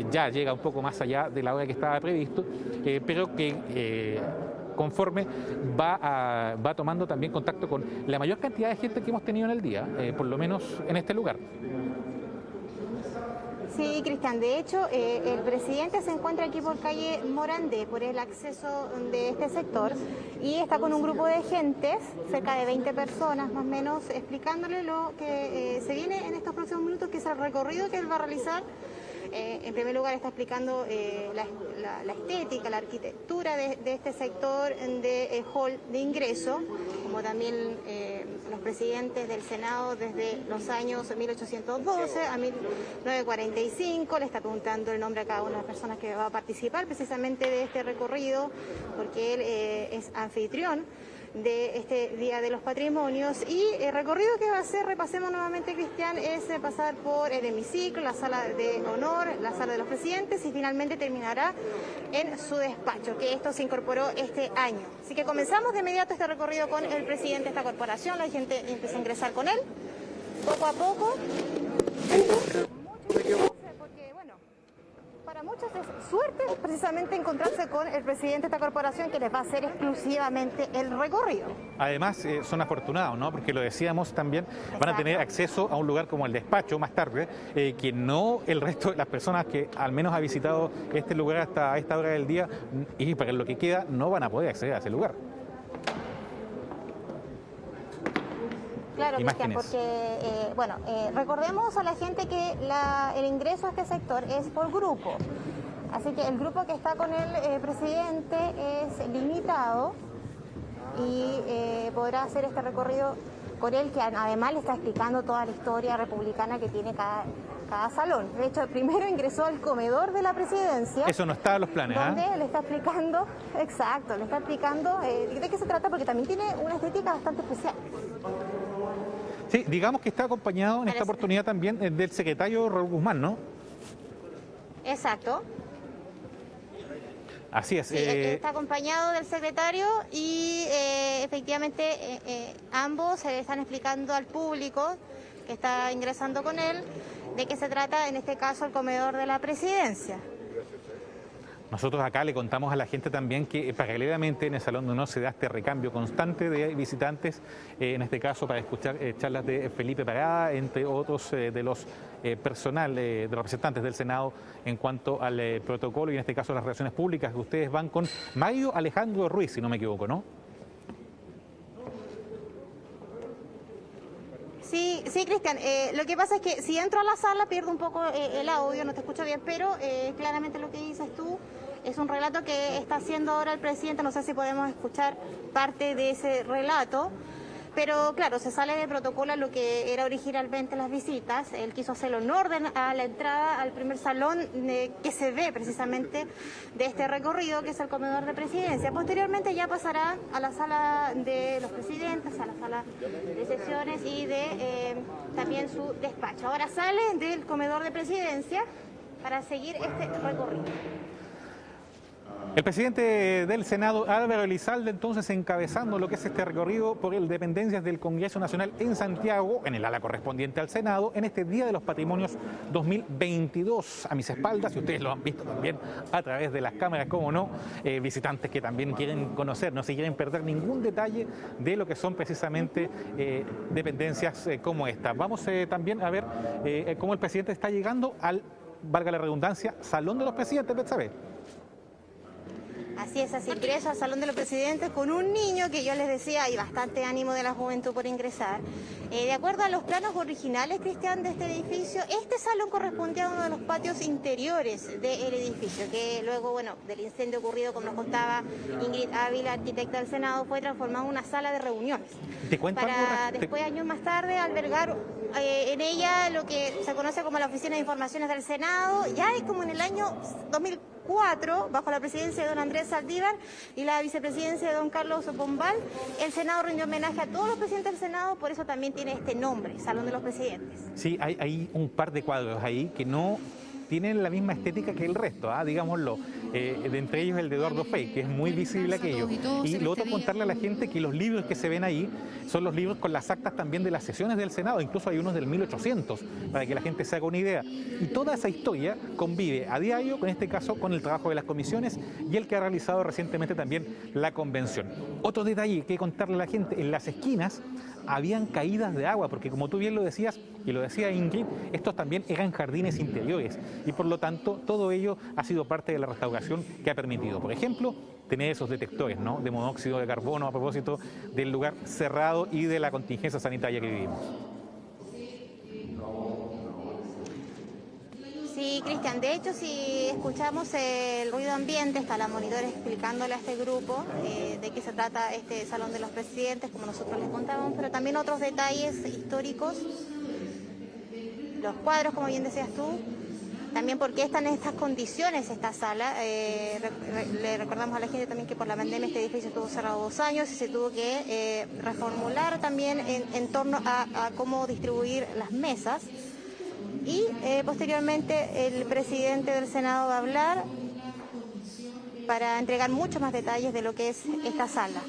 ya llega un poco más allá de la hora que estaba previsto, pero que conforme va tomando también contacto con la mayor cantidad de gente que hemos tenido en el día, por lo menos en este lugar.
Sí, Cristian, de hecho, el presidente se encuentra aquí por calle Morandé, por el acceso de este sector, y está con un grupo de gentes, cerca de 20 personas más o menos, explicándole lo que se viene en estos próximos minutos, que es el recorrido que él va a realizar. En primer lugar está explicando la estética, la arquitectura de este sector de hall de ingreso, como también los presidentes del Senado desde los años 1812 a 1945, le está preguntando el nombre a cada una de las personas que va a participar precisamente de este recorrido, porque él es anfitrión de este Día de los Patrimonios, y el recorrido que va a hacer, repasemos nuevamente, Cristian, es pasar por el hemiciclo, la sala de honor, la sala de los presidentes, y finalmente terminará en su despacho, que esto se incorporó este año. Así que comenzamos de inmediato este recorrido con el presidente de esta corporación. La gente empieza a ingresar con él poco a poco. Porque, bueno, para muchos es suerte precisamente encontrarse con el presidente de esta corporación, que les va a hacer exclusivamente el recorrido.
Además, son afortunados, ¿no? Porque lo decíamos también, van a tener acceso a un lugar como el despacho más tarde, que no el resto de las personas que al menos ha visitado este lugar hasta esta hora del día y para lo que queda no van a poder acceder a ese lugar.
Claro, Cristian, porque, recordemos a la gente que el ingreso a este sector es por grupo. Así que el grupo que está con el presidente es limitado y podrá hacer este recorrido con él, que además le está explicando toda la historia republicana que tiene cada salón. De hecho, primero ingresó al comedor de la presidencia.
Eso no estaba en los planes,
donde le está explicando, exacto, le está explicando de qué se trata, porque también tiene una estética bastante especial.
Sí, digamos que está acompañado en esta oportunidad también del secretario Raúl Guzmán, ¿no?
Exacto.
Así es.
Sí, está acompañado del secretario y efectivamente ambos se están explicando al público que está ingresando con él de qué se trata, en este caso, el comedor de la presidencia.
Nosotros acá le contamos a la gente también que paralelamente en el Salón de Honor se da este recambio constante de visitantes, en este caso para escuchar charlas de Felipe Parada, entre otros de los personal, de los representantes del Senado en cuanto al protocolo y en este caso las relaciones públicas, que ustedes van con Mario Alejandro Ruiz, si no me equivoco, ¿no?
Sí, Cristian, lo que pasa es que si entro a la sala pierdo un poco el audio, no te escucho bien, pero claramente lo que dices tú es un relato que está haciendo ahora el presidente, no sé si podemos escuchar parte de ese relato, pero claro, se sale de protocolo a lo que era originalmente las visitas. Él quiso hacerlo en orden a la entrada al primer salón que se ve precisamente de este recorrido, que es el comedor de presidencia. Posteriormente ya pasará a la sala de los presidentes, a la sala de sesiones y de también su despacho. Ahora sale del comedor de presidencia para seguir este recorrido.
El presidente del Senado, Álvaro Elizalde, entonces encabezando lo que es este recorrido por el dependencias del Congreso Nacional en Santiago, en el ala correspondiente al Senado, en este Día de los Patrimonios 2022. A mis espaldas, y ustedes lo han visto también a través de las cámaras, como no, visitantes que también quieren conocer, no se quieren perder ningún detalle de lo que son precisamente dependencias como esta. Vamos también a ver cómo el presidente está llegando al, valga la redundancia, Salón de los Presidentes, Betsabe.
Así es, así ingreso al Salón de los Presidentes con un niño que yo les decía, hay bastante ánimo de la juventud por ingresar. De acuerdo a los planos originales, Cristian, de este edificio, este salón correspondía a uno de los patios interiores del edificio, que luego, bueno, del incendio ocurrido, como nos contaba Ingrid Ávila, arquitecta del Senado, fue transformado en una sala de reuniones.
¿Te cuento
para
algo?
Después, años más tarde, albergar en ella lo que se conoce como la Oficina de Informaciones del Senado. Ya es como en el año 2004, bajo la presidencia de don Andrés Saldívar y la vicepresidencia de don Carlos Bombal, el Senado rindió homenaje a todos los presidentes del Senado, por eso también tiene este nombre, Salón de los Presidentes.
Sí, hay un par de cuadros ahí que no tienen la misma estética que el resto, digámoslo. De entre ellos el de Eduardo Frei, que es muy visible aquello. Y lo otro, contarle a la gente que los libros que se ven ahí son los libros con las actas también de las sesiones del Senado, incluso hay unos del 1800, para que la gente se haga una idea. Y toda esa historia convive a diario, en este caso, con el trabajo de las comisiones y el que ha realizado recientemente también la convención. Otro detalle que contarle a la gente, en las esquinas habían caídas de agua, porque como tú bien lo decías, y lo decía Ingrid, estos también eran jardines interiores, y por lo tanto todo ello ha sido parte de la restauración que ha permitido, por ejemplo, tener esos detectores, ¿no?, de monóxido de carbono a propósito del lugar cerrado y de la contingencia sanitaria que vivimos.
Sí, Cristian, de hecho, si escuchamos el ruido ambiente, está la monitor explicándole a este grupo de qué se trata este Salón de los Presidentes, como nosotros les contábamos, pero también otros detalles históricos, los cuadros, como bien decías tú, también por qué están en estas condiciones esta sala. Le recordamos a la gente también que por la pandemia este edificio estuvo cerrado 2 años y se tuvo que reformular también en torno a cómo distribuir las mesas. Y posteriormente el presidente del Senado va a hablar para entregar muchos más detalles de lo que es esta sala.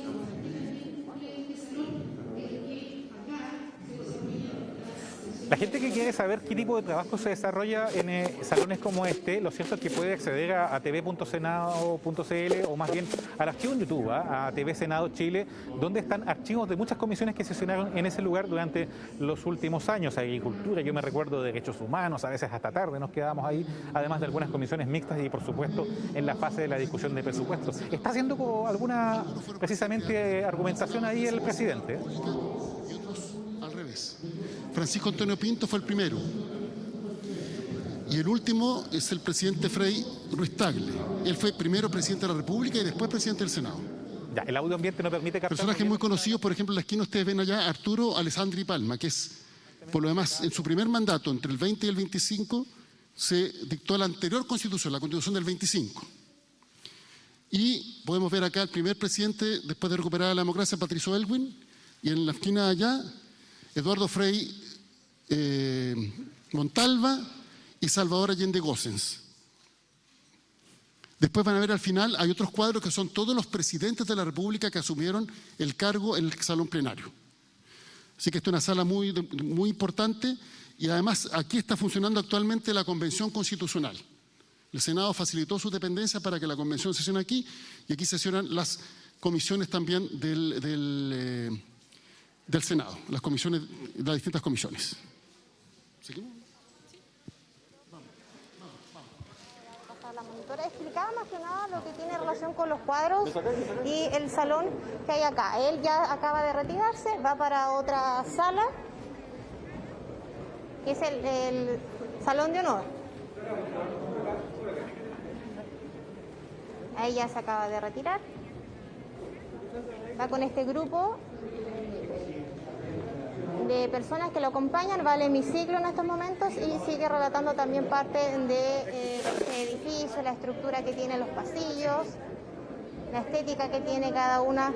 La gente que quiere saber qué tipo de trabajo se desarrolla en salones como este, lo cierto es que puede acceder a tv.senado.cl o más bien al archivo en YouTube, a TV Senado Chile, donde están archivos de muchas comisiones que sesionaron en ese lugar durante los últimos años. Agricultura, yo me recuerdo de derechos humanos, a veces hasta tarde nos quedamos ahí, además de algunas comisiones mixtas y por supuesto en la fase de la discusión de presupuestos. ¿Está haciendo alguna precisamente argumentación ahí el presidente?
Y otros al revés. Francisco Antonio Pinto fue el primero. Y el último es el presidente Frei Ruiz Tagle. Él fue primero presidente de la República y después presidente del Senado.
Ya, el audio ambiente no permite captar.
Personajes muy conocidos, por ejemplo, en la esquina ustedes ven allá Arturo Alessandri Palma, que es, por lo demás, en su primer mandato, entre el 20 y el 25, se dictó la anterior constitución, la constitución del 25. Y podemos ver acá el primer presidente, después de recuperar la democracia, Patricio Aylwin, y en la esquina allá, Eduardo Frei Montalva y Salvador Allende Gossens. Después van a ver al final, hay otros cuadros que son todos los presidentes de la República que asumieron el cargo en el salón plenario. Así que esta es una sala muy importante y además aquí está funcionando actualmente la Convención Constitucional. El Senado facilitó sus dependencias para que la convención sesione aquí, y aquí sesionan las comisiones también del Senado, las distintas comisiones. ¿Seguimos?
La monitora explicaba más que nada lo que tiene relación con los cuadros y el salón que hay acá. Él ya acaba de retirarse, va para otra sala, que es el salón de honor. Ahí ya se acaba de retirar. Va con este grupo de personas que lo acompañan, va al hemiciclo en estos momentos y sigue relatando también parte de este edificio, la estructura que tiene los pasillos, la estética que tiene cada una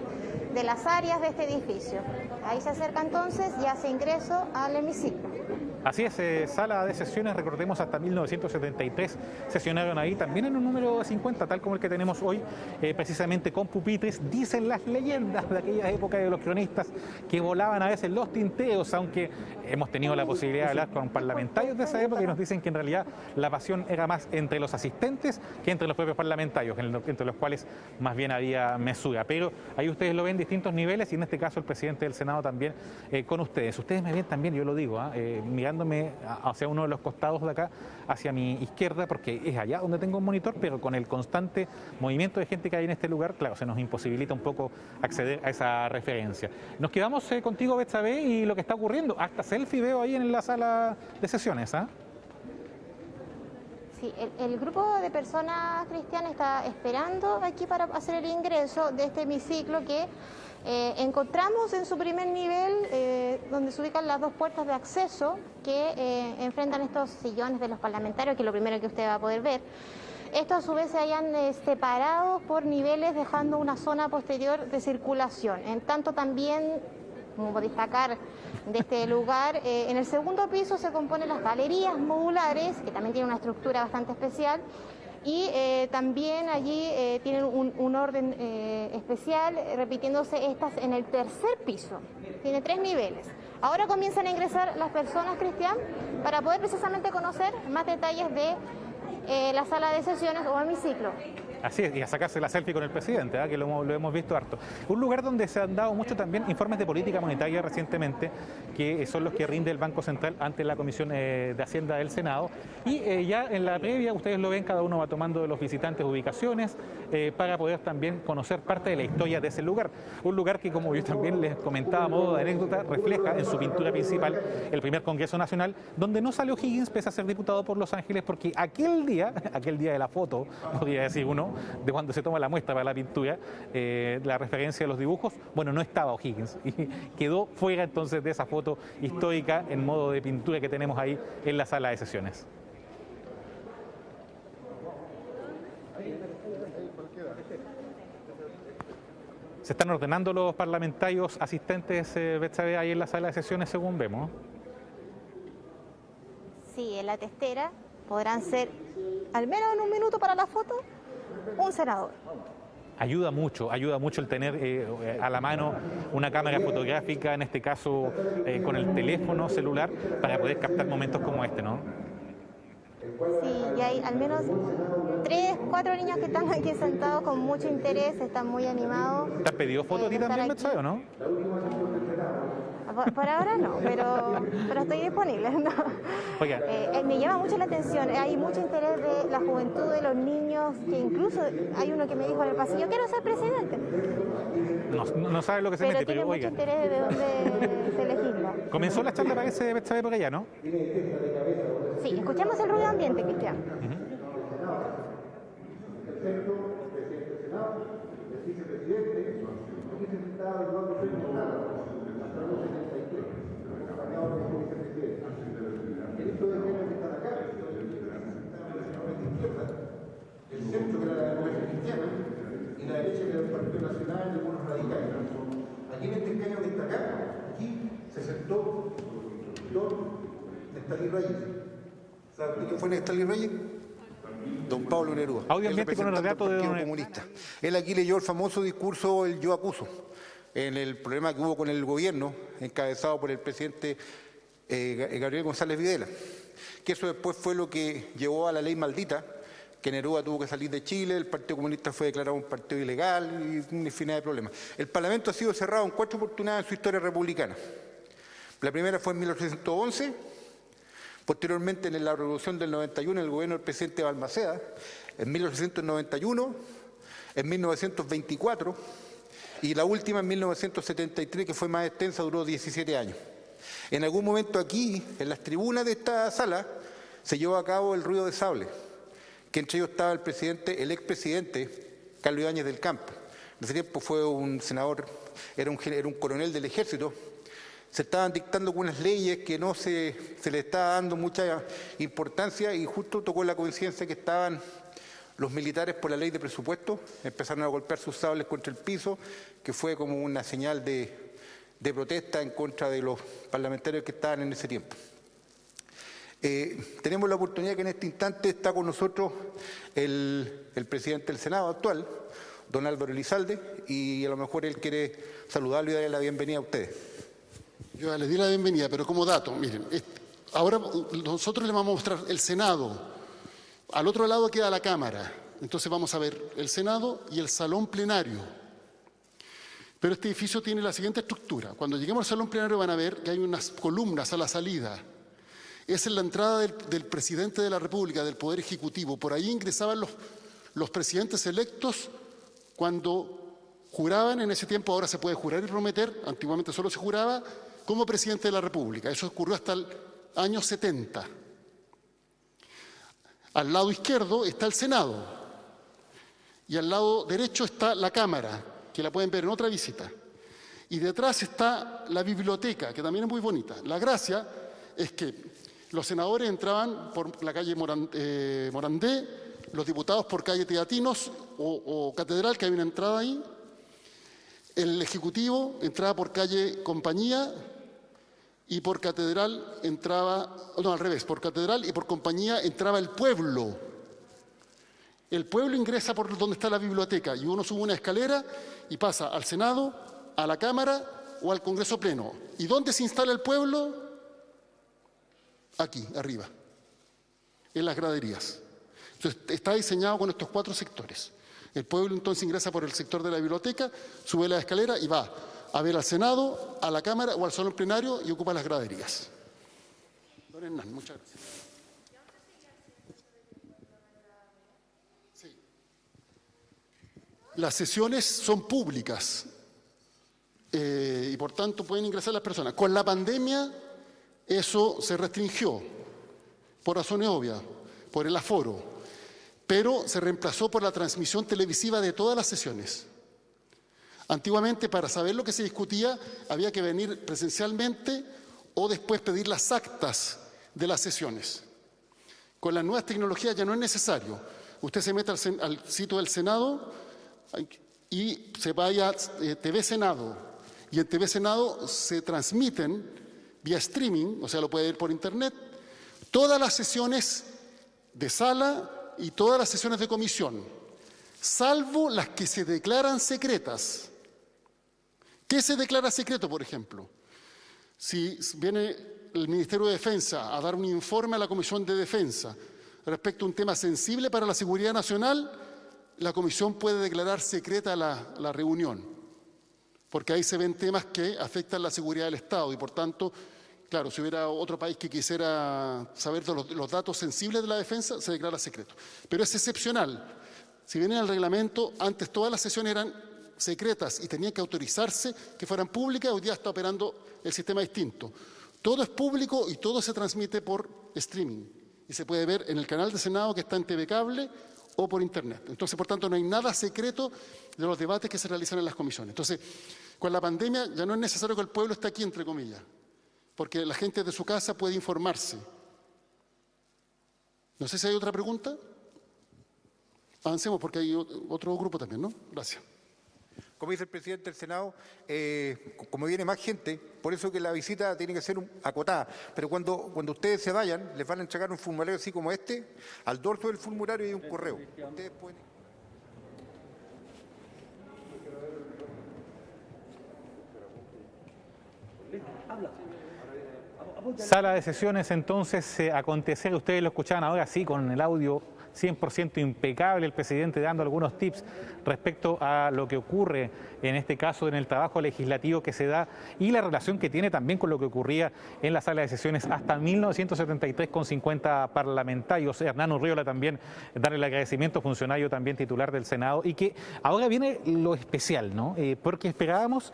de las áreas de este edificio. Ahí se acerca entonces y hace ingreso al hemiciclo.
Así es, sala de sesiones, recordemos hasta 1973 sesionaron ahí, también en un número 50, tal como el que tenemos hoy, precisamente con pupitres. Dicen las leyendas de aquella época de los cronistas que volaban a veces los tinteos, aunque hemos tenido la posibilidad de hablar con parlamentarios de esa época y nos dicen que en realidad la pasión era más entre los asistentes que entre los propios parlamentarios, entre los cuales más bien había mesura. Pero ahí ustedes lo ven, distintos niveles, y en este caso el presidente del Senado también con ustedes. Ustedes me ven también, yo lo digo, mirándome hacia uno de los costados de acá, hacia mi izquierda, porque es allá donde tengo un monitor, pero con el constante movimiento de gente que hay en este lugar, claro, se nos imposibilita un poco acceder a esa referencia. Nos quedamos contigo, Betsabe, y lo que está ocurriendo. Hasta selfie veo ahí en la sala de sesiones, ¿ah?
Sí, el grupo de personas cristianas está esperando aquí para hacer el ingreso de este hemiciclo que encontramos en su primer nivel, donde se ubican las dos puertas de acceso que enfrentan estos sillones de los parlamentarios, que es lo primero que usted va a poder ver. Estos a su vez se hayan separado por niveles, dejando una zona posterior de circulación. En tanto también, como destacar de este lugar, en el segundo piso se componen las galerías modulares, que también tienen una estructura bastante especial, y también allí tienen un orden especial, repitiéndose estas en el tercer piso. Tiene 3 niveles. Ahora comienzan a ingresar las personas, Cristian, para poder precisamente conocer más detalles de la sala de sesiones o hemiciclo.
Así es, y a sacarse la selfie con el presidente, que lo hemos visto harto. Un lugar donde se han dado mucho también informes de política monetaria recientemente, que son los que rinde el Banco Central ante la Comisión de Hacienda del Senado. Y ya en la previa, ustedes lo ven, cada uno va tomando de los visitantes ubicaciones para poder también conocer parte de la historia de ese lugar. Un lugar que, como yo también les comentaba a modo de anécdota, refleja en su pintura principal el primer Congreso Nacional, donde no salió Higgins pese a ser diputado por Los Ángeles, porque aquel día de la foto, podría decir uno, de cuando se toma la muestra para la pintura, la referencia de los dibujos, bueno, no estaba O'Higgins y quedó fuera entonces de esa foto histórica en modo de pintura que tenemos ahí en la sala de sesiones. Se están ordenando los parlamentarios asistentes, Betsabe, ahí en la sala de sesiones, según vemos.
Sí, en la testera podrán ser, al menos en un minuto para la foto, un senador.
Ayuda mucho el tener a la mano una cámara fotográfica, en este caso con el teléfono celular, para poder captar momentos como este, ¿no?
Sí, y hay al menos 3, 4 niños que están aquí sentados con mucho interés, están muy animados.
¿Te has pedido foto a ti también, Betsabe, o no?
Por ahora no, pero estoy disponible, ¿no? Me llama mucho la atención, hay mucho interés de la juventud, de los niños, que incluso hay uno que me dijo en el pasillo, quiero ser presidente.
No sabe lo que se mete, pero oiga.
Tiene mucho interés de dónde se legisla.
Comenzó la charla, parece, de Betsabe por allá, ¿no?
Sí, escuchamos el ruido ambiente, Cristian.
El centro que era la democracia cristiana y la derecha que era el Partido Nacional y algunos radicales. Aquí en este escaño destacado, aquí se sentó don Nestalí Reyes. ¿Sabe quién fue Nestalí Reyes? Don Pablo Neruda, el representante del Partido Comunista. Él aquí leyó el famoso discurso El Yo Acuso, en el problema que hubo con el gobierno, encabezado por el presidente Gabriel González Videla, que eso después fue lo que llevó a la ley maldita,
que Neruda tuvo que salir de Chile, el Partido Comunista fue declarado un partido ilegal y una infinidad de problemas. El Parlamento ha sido cerrado en 4 oportunidades en su historia republicana. La primera fue en 1811, posteriormente en la Revolución del 91, en el gobierno del presidente Balmaceda, en 1891, en 1924 y la última en 1973, que fue más extensa, duró 17 años. En algún momento aquí, en las tribunas de esta sala, se llevó a cabo el ruido de sable, que entre ellos estaba el expresidente Carlos Ibáñez del Campo. En ese tiempo fue un senador, era un coronel del ejército. Se estaban dictando algunas leyes que no se le estaba dando mucha importancia y justo tocó la coincidencia que estaban los militares por la ley de presupuesto, empezaron a golpear sus sables contra el piso, que fue como una señal de protesta en contra de los parlamentarios que estaban en ese tiempo. Tenemos la oportunidad que en este instante está con nosotros el presidente del Senado actual, don Álvaro Elizalde, y a lo mejor él quiere saludarlo y darle la bienvenida a ustedes.
Yo ya les di la bienvenida, pero como dato, miren, ahora nosotros les vamos a mostrar el Senado. Al otro lado queda la Cámara. Entonces vamos a ver el Senado y el salón plenario. Pero este edificio tiene la siguiente estructura. Cuando lleguemos al salón plenario van a ver que hay unas columnas a la salida. Esa es la entrada del presidente de la República, del Poder Ejecutivo. Por ahí ingresaban los presidentes electos cuando juraban en ese tiempo. Ahora se puede jurar y prometer. Antiguamente solo se juraba como presidente de la República. Eso ocurrió hasta el año 70. Al lado izquierdo está el Senado y al lado derecho está la Cámara, que la pueden ver en otra visita. Y detrás está la biblioteca, que también es muy bonita. La gracia es que los senadores entraban por la calle Morandé, los diputados por calle Teatinos o Catedral, que hay una entrada ahí. El Ejecutivo entraba por calle Compañía y por Catedral entraba, no, al revés, por Catedral y por Compañía entraba el pueblo. El pueblo ingresa por donde está la biblioteca y uno sube una escalera y pasa al Senado, a la Cámara o al Congreso Pleno. ¿Y dónde se instala el pueblo? Aquí, arriba, en las graderías. Entonces, está diseñado con estos 4 sectores. El pueblo entonces ingresa por el sector de la biblioteca, sube la escalera y va a ver al Senado, a la Cámara o al salón plenario y ocupa las graderías. Don Hernán, muchas gracias. Sí. Las sesiones son públicas y por tanto pueden ingresar las personas. Con la pandemia eso se restringió por razones obvias, por el aforo, pero se reemplazó por la transmisión televisiva de todas las sesiones. Antiguamente, para saber lo que se discutía, había que venir presencialmente o después pedir las actas de las sesiones. Con las nuevas tecnologías ya no es necesario. Usted se mete al sitio del Senado y se vaya a TV Senado. Y en TV Senado se transmiten vía streaming, o sea, lo puede ver por internet, todas las sesiones de sala y todas las sesiones de comisión, salvo las que se declaran secretas. ¿Qué se declara secreto, por ejemplo? Si viene el Ministerio de Defensa a dar un informe a la Comisión de Defensa respecto a un tema sensible para la seguridad nacional, la Comisión puede declarar secreta la reunión, porque ahí se ven temas que afectan la seguridad del Estado y, por tanto, claro, si hubiera otro país que quisiera saber de los datos sensibles de la defensa, se declara secreto. Pero es excepcional. Si viene el reglamento, antes todas las sesiones eran secretas y tenían que autorizarse que fueran públicas. Hoy día está operando el sistema distinto. Todo es público y todo se transmite por streaming. Y se puede ver en el canal de Senado que está en TV Cable o por Internet. Entonces, por tanto, no hay nada secreto de los debates que se realizan en las comisiones. Entonces, con la pandemia ya no es necesario que el pueblo esté aquí, entre comillas, porque la gente de su casa puede informarse. No sé si hay otra pregunta. Avancemos porque hay otro grupo también, ¿no? Gracias.
Como dice el presidente del Senado, como viene más gente, por eso que la visita tiene que ser acotada. Pero cuando ustedes se vayan, les van a entregar un formulario así como este. Al dorso del formulario hay un correo. Ustedes pueden...
Sala de sesiones, entonces, acontecer, ustedes lo escuchaban ahora sí con el audio 100% impecable, el presidente dando algunos tips respecto a lo que ocurre, en este caso en el trabajo legislativo que se da y la relación que tiene también con lo que ocurría en la sala de sesiones hasta 1973 con 50 parlamentarios. Hernán Urriola también darle el agradecimiento, funcionario también titular del Senado, y que ahora viene lo especial, ¿no? Porque esperábamos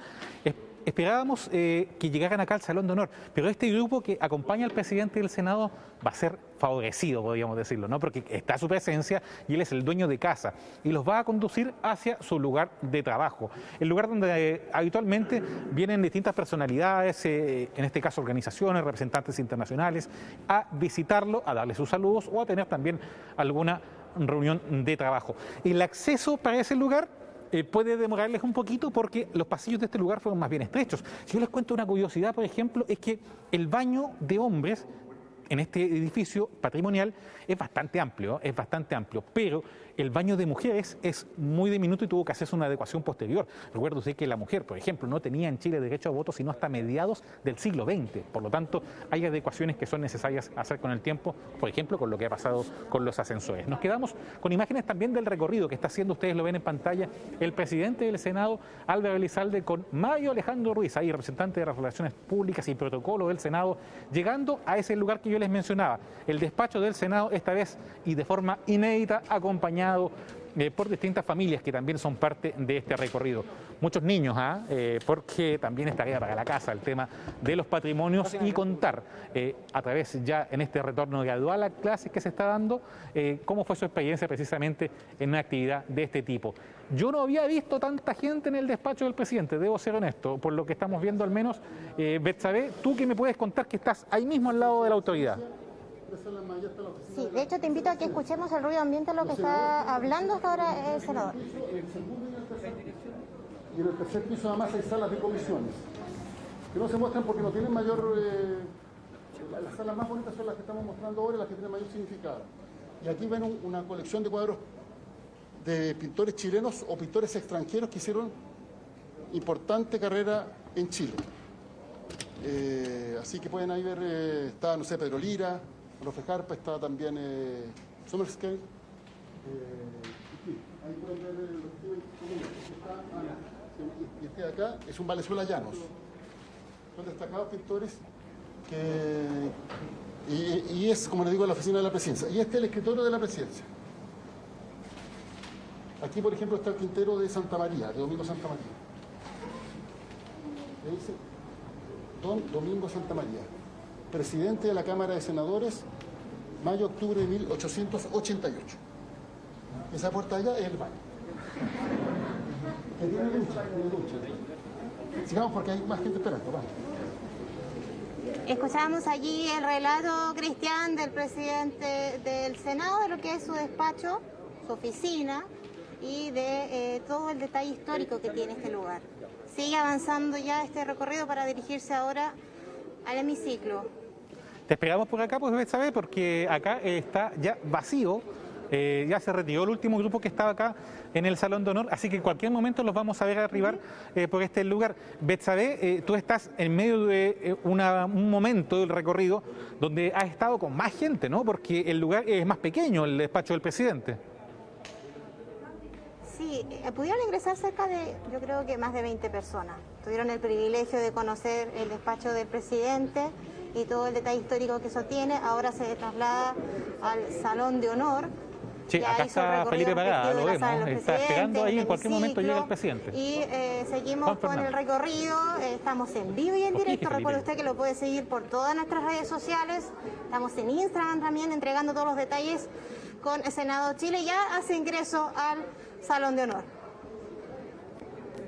que llegaran acá al Salón de Honor, pero este grupo que acompaña al presidente del Senado va a ser favorecido, podríamos decirlo, ¿no? Porque está su presencia y él es el dueño de casa y los va a conducir hacia su lugar de trabajo, el lugar donde habitualmente vienen distintas personalidades, en este caso organizaciones, representantes internacionales, a visitarlo, a darle sus saludos o a tener también alguna reunión de trabajo. El acceso para ese lugar puede demorarles un poquito porque los pasillos de este lugar fueron más bien estrechos. Si yo les cuento una curiosidad, por ejemplo, es que el baño de hombres en este edificio patrimonial es bastante amplio, pero el baño de mujeres es muy diminuto y tuvo que hacerse una adecuación posterior. Recuerda usted que la mujer, por ejemplo, no tenía en Chile derecho a voto sino hasta mediados del siglo XX. Por lo tanto, hay adecuaciones que son necesarias hacer con el tiempo, por ejemplo, con lo que ha pasado con los ascensores. Nos quedamos con imágenes también del recorrido que está haciendo, ustedes lo ven en pantalla, el presidente del Senado, Álvaro Elizalde, con Mario Alejandro Ruiz, ahí representante de las Relaciones Públicas y Protocolo del Senado, llegando a ese lugar que yo les mencionaba, el despacho del Senado, esta vez y de forma inédita, acompañado por distintas familias que también son parte de este recorrido. Muchos niños, porque también es tarea para la casa el tema de los patrimonios y contar a través ya en este retorno gradual a clases que se está dando, cómo fue su experiencia precisamente en una actividad de este tipo. Yo no había visto tanta gente en el despacho del presidente, debo ser honesto, por lo que estamos viendo al menos. Betsabé, tú que me puedes contar que estás ahí mismo al lado de la autoridad.
Sí, de hecho te invito a que escuchemos el ruido ambiente, lo que está hablando hasta ahora el senador.
Y en el tercer piso además hay salas de comisiones, que no se muestran porque no tienen mayor... las salas más bonitas son las que estamos mostrando ahora, las que tienen mayor significado. Y aquí ven una colección de cuadros de pintores chilenos o pintores extranjeros que hicieron importante carrera en Chile. Así que pueden ahí ver, está, no sé, Pedro Lira, Rofe Jarpa, está también Summerscale. Ahí pueden ver y este de acá es un Valenzuela Llanos. Son destacados pintores y es, como les digo, la oficina de la presidencia. Y este es el escritorio de la presidencia. Aquí, por ejemplo, está el Quintero de Santa María, de Domingo Santa María. Le dice Don Domingo Santa María, presidente de la Cámara de Senadores, mayo-octubre de 1888. Esa puerta allá es el baño. Que tiene ducha. Sigamos porque hay más gente esperando. Vamos.
Escuchábamos allí el relato, Cristian, del presidente del Senado, de lo que es su despacho, su oficina y de todo el detalle histórico que tiene este lugar. Sigue avanzando ya este recorrido para dirigirse ahora al hemiciclo.
Te esperamos por acá, pues Betsabé, porque acá está ya vacío, ya se retiró el último grupo que estaba acá en el Salón de Honor, así que en cualquier momento los vamos a ver arribar por este lugar. Betsabé, tú estás en medio de un momento del recorrido donde has estado con más gente, ¿no? Porque el lugar es más pequeño, el despacho del presidente.
Sí, pudieron ingresar cerca de, yo creo que más de 20 personas. Tuvieron el privilegio de conocer el despacho del presidente y todo el detalle histórico que eso tiene. Ahora se traslada al Salón de Honor.
Sí, acá está Felipe Parada, lo vemos, está esperando ahí, en cualquier momento llega el presidente.
Y seguimos con el recorrido, estamos en vivo y en directo. Recuerde usted que lo puede seguir por todas nuestras redes sociales. Estamos en Instagram también entregando todos los detalles con el Senado Chile. Ya hace ingreso al Salón de Honor.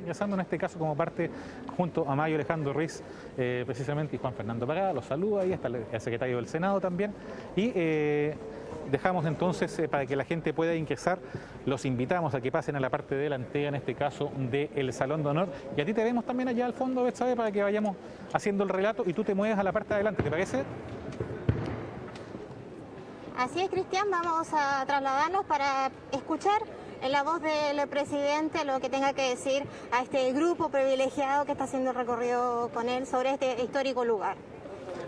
Ingresando en este caso como parte junto a Mario Alejandro Ruiz, precisamente, y Juan Fernando Parada, los saluda, ahí está el secretario del Senado también, y dejamos entonces para que la gente pueda ingresar, los invitamos a que pasen a la parte delantera, en este caso del Salón de Honor, y a ti te vemos también allá al fondo, Betsabe, para que vayamos haciendo el relato y tú te mueves a la parte de adelante, ¿te parece?
Así es, Cristian, vamos a trasladarnos para escuchar en la voz del presidente lo que tenga que decir a este grupo privilegiado que está haciendo el recorrido con él sobre este histórico lugar.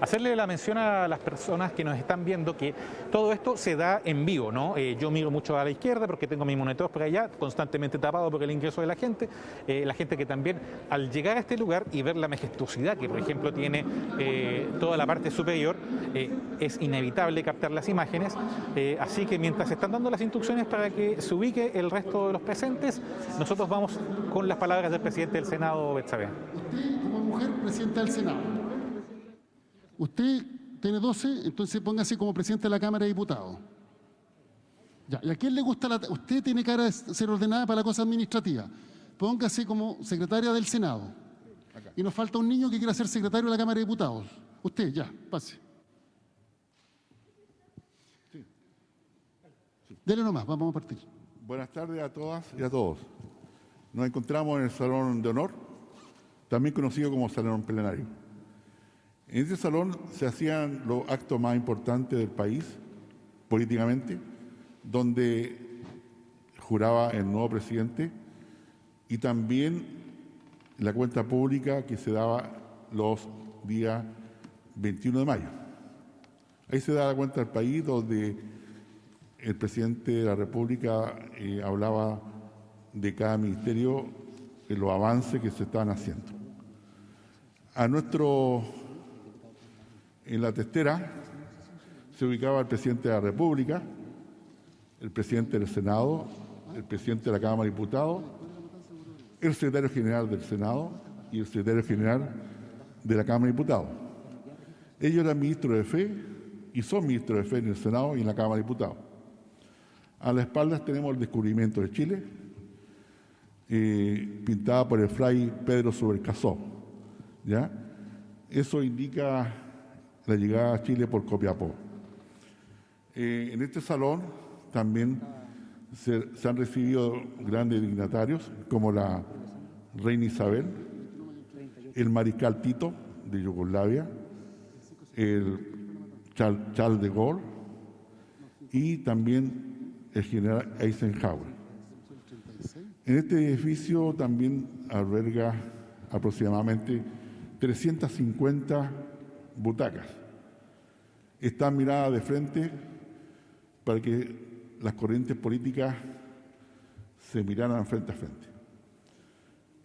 Hacerle la mención a las personas que nos están viendo que todo esto se da en vivo, ¿no? Yo miro mucho a la izquierda porque tengo mi monitor por allá, constantemente tapado por el ingreso de la gente que también al llegar a este lugar y ver la majestuosidad que, por ejemplo, tiene toda la parte superior, es inevitable captar las imágenes, así que mientras se están dando las instrucciones para que se ubique el resto de los presentes, nosotros vamos con las palabras del presidente del Senado, Betsabe.
Usted, como mujer, presidenta del Senado. Usted tiene 12, entonces póngase como presidente de la Cámara de Diputados. Ya, ¿y a quién le gusta Usted tiene cara de ser ordenada para la cosa administrativa. Póngase como secretaria del Senado. Y nos falta un niño que quiera ser secretario de la Cámara de Diputados. Usted, ya, pase.
Sí.
Dele nomás, vamos a partir.
Buenas tardes a todas y a todos. Nos encontramos en el Salón de Honor, también conocido como Salón Plenario. En este salón se hacían los actos más importantes del país, políticamente, donde juraba el nuevo presidente y también la cuenta pública que se daba los días 21 de mayo. Ahí se da la cuenta del país, donde el presidente de la República hablaba de cada ministerio, de los avances que se estaban haciendo. En la testera se ubicaba el presidente de la República, el presidente del Senado, el presidente de la Cámara de Diputados, el secretario general del Senado y el secretario general de la Cámara de Diputados. Ellos eran ministros de fe y son ministros de fe en el Senado y en la Cámara de Diputados. A las espaldas tenemos el descubrimiento de Chile, pintada por el fray Pedro Subercaseaux, ¿ya? Eso indica la llegada a Chile por Copiapó. En este salón también se han recibido grandes dignatarios, como la reina Isabel, el mariscal Tito de Yugoslavia, el Charles de Gaulle y también el general Eisenhower. En este edificio también alberga aproximadamente 350 butacas. Están miradas de frente para que las corrientes políticas se miraran frente a frente.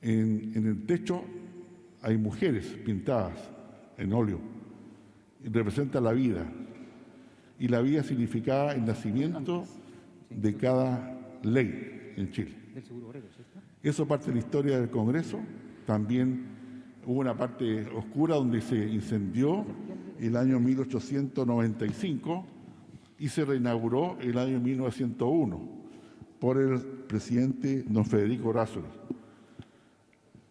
En el techo hay mujeres pintadas en óleo y representan la vida. Y la vida significaba el nacimiento de cada ley en Chile. Eso parte de la historia del Congreso. También hubo una parte oscura donde se incendió el año 1895 y se reinauguró el año 1901 por el presidente don Federico Razzoli.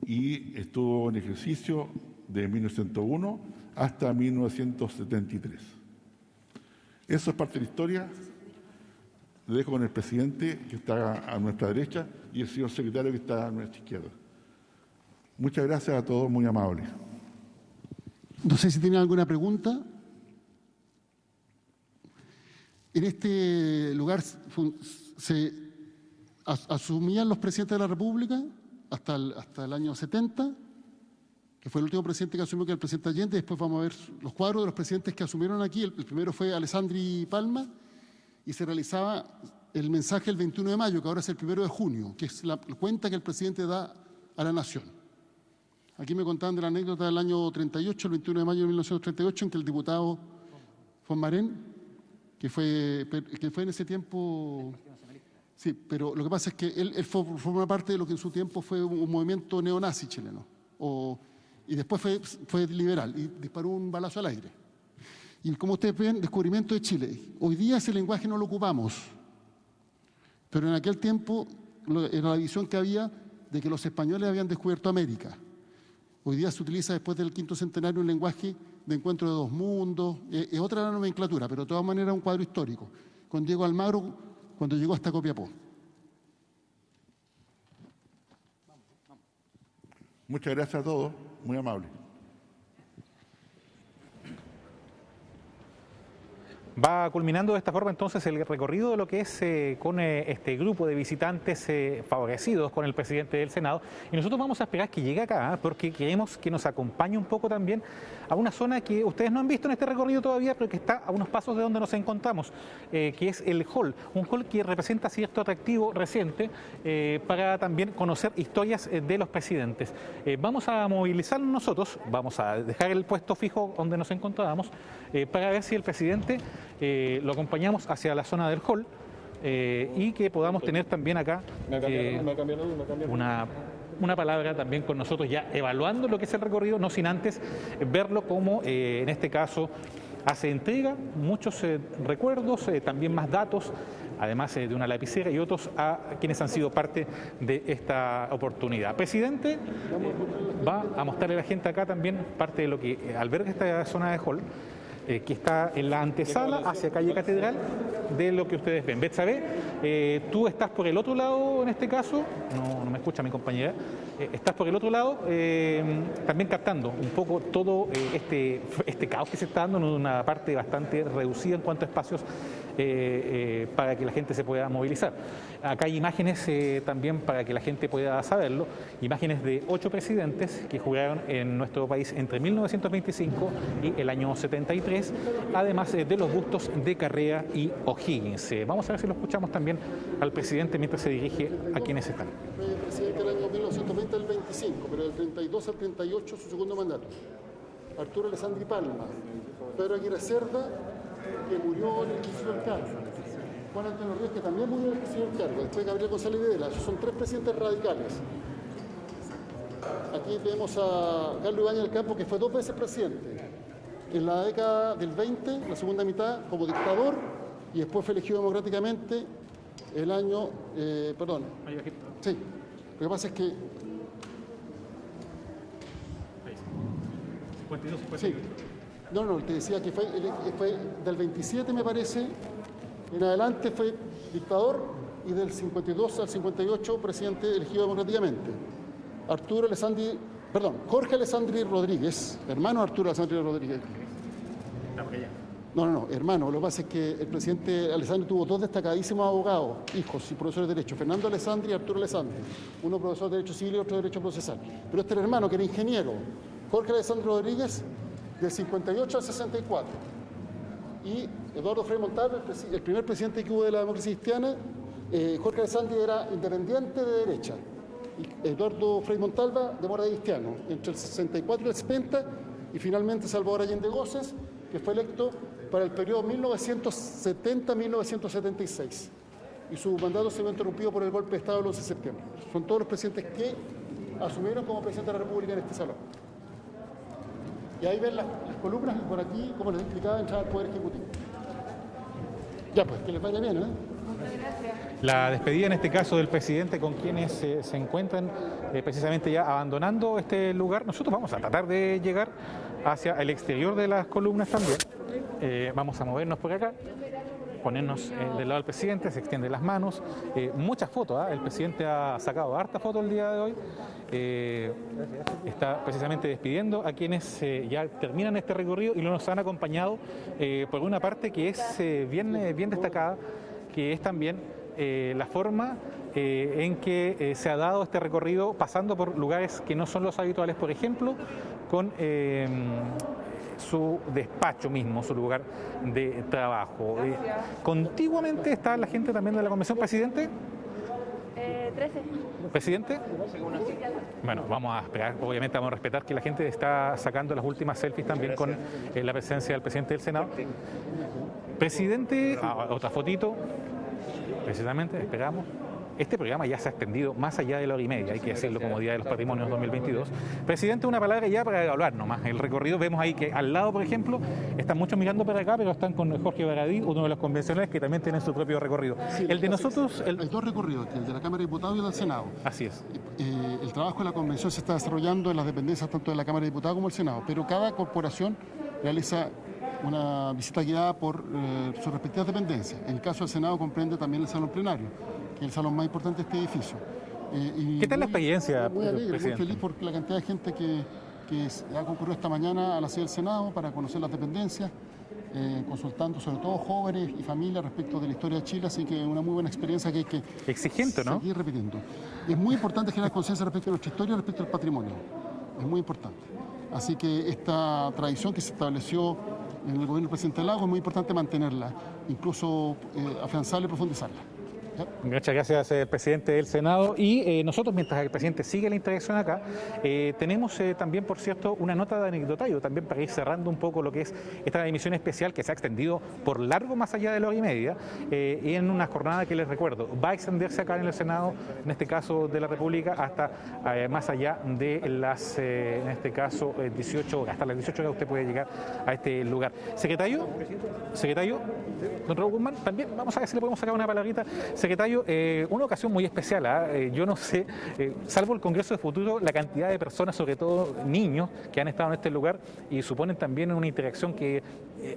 Y estuvo en ejercicio de 1901 hasta 1973. Eso es parte de la historia. Le dejo con el presidente, que está a nuestra derecha, y el señor secretario, que está a nuestra izquierda. Muchas gracias a todos, muy amables.
No sé si tienen alguna pregunta. En este lugar se asumían los presidentes de la República hasta el año 70, que fue el último presidente que asumió, que era el presidente Allende. Después vamos a ver los cuadros de los presidentes que asumieron aquí. El primero fue Alessandri Palma, y se realizaba el mensaje el 21 de mayo, que ahora es el 1 de junio, que es la cuenta que el presidente da a la nación. Aquí me contaban de la anécdota del año 38, el 21 de mayo de 1938, en que el diputado Fonmarén, que fue en ese tiempo... Sí, pero lo que pasa es que él forma parte de lo que en su tiempo fue un movimiento neonazi chileno, y después fue liberal, y disparó un balazo al aire. Y como ustedes ven, descubrimiento de Chile. Hoy día ese lenguaje no lo ocupamos, pero en aquel tiempo era la visión que había de que los españoles habían descubierto América. Hoy día se utiliza, después del 5º centenario, un lenguaje de encuentro de dos mundos, es otra nomenclatura, pero de todas maneras un cuadro histórico, con Diego Almagro cuando llegó hasta Copiapó.
Muchas gracias a todos, muy amables.
Va culminando de esta forma entonces el recorrido de lo que es con este grupo de visitantes favorecidos con el presidente del Senado, y nosotros vamos a esperar que llegue acá porque queremos que nos acompañe un poco también a una zona que ustedes no han visto en este recorrido todavía, pero que está a unos pasos de donde nos encontramos, que es el hall, un hall que representa cierto atractivo reciente para también conocer historias de los presidentes. Vamos a movilizarnos nosotros, vamos a dejar el puesto fijo donde nos encontrábamos para ver si el presidente lo acompañamos hacia la zona del hall y que podamos tener también acá una palabra también con nosotros, ya evaluando lo que es el recorrido, no sin antes verlo como en este caso hace entrega muchos recuerdos, también más datos, además de una lapicera y otros a quienes han sido parte de esta oportunidad. Presidente va a mostrarle a la gente acá también parte de lo que alberga esta zona de hall, que está en la antesala hacia calle Catedral de lo que ustedes ven. Betsabe, tú estás por el otro lado en este caso, no me escucha mi compañera, estás por el otro lado también captando un poco todo este caos que se está dando en una parte bastante reducida en cuanto a espacios para que la gente se pueda movilizar. Acá hay imágenes también para que la gente pueda saberlo, imágenes de 8 presidentes que jugaron en nuestro país entre 1925 y el año 73, además de los bustos de Carrea y O'Higgins. Vamos a ver si lo escuchamos también al presidente mientras se dirige a quienes están.
Fue presidente del año 1920 al 25, pero del 32 al 38 su segundo mandato. Arturo Alessandri Palma, Pedro Aguirre Cerda, que murió en el ejercicio del cargo. Juan Antonio Ríos, que también murió en el ejercicio del cargo. Después Gabriel González Videla. Esos son 3 presidentes radicales. Aquí tenemos a Carlos Ibáñez del Campo, que fue 2 veces presidente. En la década del 20, la segunda mitad, como dictador, y después fue elegido democráticamente el año... Sí, lo que pasa es que...
52, 52.
Sí. No, te decía que fue del 27, me parece, en adelante fue dictador, y del 52 al 58 presidente elegido democráticamente. Jorge Alessandri Rodríguez, hermano de Arturo Alessandri Rodríguez. No, hermano. Lo que pasa es que el presidente Alessandri tuvo 2 destacadísimos abogados, hijos y profesores de Derecho, Fernando Alessandri y Arturo Alessandri. Uno profesor de Derecho Civil y otro de Derecho Procesal. Pero este era hermano, que era ingeniero. Jorge Alessandri Rodríguez, del 58 al 64. Y Eduardo Frei Montalva, el primer presidente que hubo de la democracia cristiana. Jorge Alessandri era independiente de derecha. Y Eduardo Frei Montalva, democrático cristiano, entre el 64 y el 70. Y finalmente Salvador Allende Goces, que fue electo para el periodo 1970-1976. Y su mandato se vio interrumpido por el golpe de Estado del 11 de septiembre. Son todos los presidentes que asumieron como presidente de la República en este salón. Y ahí ven las columnas, y por aquí, como les explicaba, entraba el Poder Ejecutivo. Ya pues, que les vaya bien, ¿eh?
La despedida en este caso del presidente con quienes se encuentran precisamente ya abandonando este lugar. Nosotros vamos a tratar de llegar hacia el exterior de las columnas también. Vamos a movernos por acá, ponernos del lado del presidente, se extienden las manos, muchas fotos, el presidente ha sacado harta foto el día de hoy, está precisamente despidiendo a quienes ya terminan este recorrido y nos han acompañado por una parte que es bien destacada, que es también la forma en que se ha dado este recorrido pasando por lugares que no son los habituales, por ejemplo, con su despacho mismo, su lugar de trabajo. Contiguamente está la gente también de la convención. ¿Presidente?
13.
¿Presidente? Bueno, vamos a esperar, obviamente vamos a respetar que la gente está sacando las últimas selfies también con la presencia del presidente del Senado. Presidente, otra fotito, precisamente, esperamos. Este programa ya se ha extendido más allá de la hora y media, hay que decirlo, como Día de los Patrimonios 2022. Presidente, una palabra ya para evaluar nomás el recorrido. Vemos ahí que al lado, por ejemplo, están muchos mirando para acá, pero están con Jorge Baradí, uno de los convencionales que también tienen su propio recorrido.
Sí,
el de nosotros...
Hay 2 recorridos, el de la Cámara de Diputados y el del Senado.
Así es.
El trabajo de la convención se está desarrollando en las dependencias tanto de la Cámara de Diputados como del Senado, pero cada corporación realiza una visita guiada por sus respectivas dependencias. En el caso del Senado comprende también el salón plenario, que es el salón más importante de este edificio.
¿Qué tal la experiencia,
muy alegre,
presidente?
muy feliz por la cantidad de gente que ha concurrido esta mañana a la sede del Senado para conocer las dependencias. consultando sobre todo jóvenes y familias respecto de la historia de Chile, así que es una muy buena experiencia que hay que
exigente, ¿no?
seguir repitiendo. Es muy importante generar conciencia respecto a nuestra historia, respecto al patrimonio, es muy importante. Así que esta tradición que se estableció en el gobierno del presidente Lagos es muy importante mantenerla, incluso afianzarla y profundizarla.
Muchas gracias, presidente del Senado. Y nosotros, mientras el presidente sigue la interacción acá, tenemos también, por cierto, una nota de anecdotario, también para ir cerrando un poco lo que es esta emisión especial que se ha extendido por largo más allá de la hora y media, y en una jornada que les recuerdo, va a extenderse acá en el Senado, en este caso de la República, hasta más allá de las, en este caso, 18 horas. Hasta las 18 horas usted puede llegar a este lugar. Secretario, don Raúl Guzmán, también vamos a ver si le podemos sacar una palabrita. Secretario, una ocasión muy especial, yo no sé, salvo el Congreso de Futuro, la cantidad de personas, sobre todo niños, que han estado en este lugar y suponen también una interacción que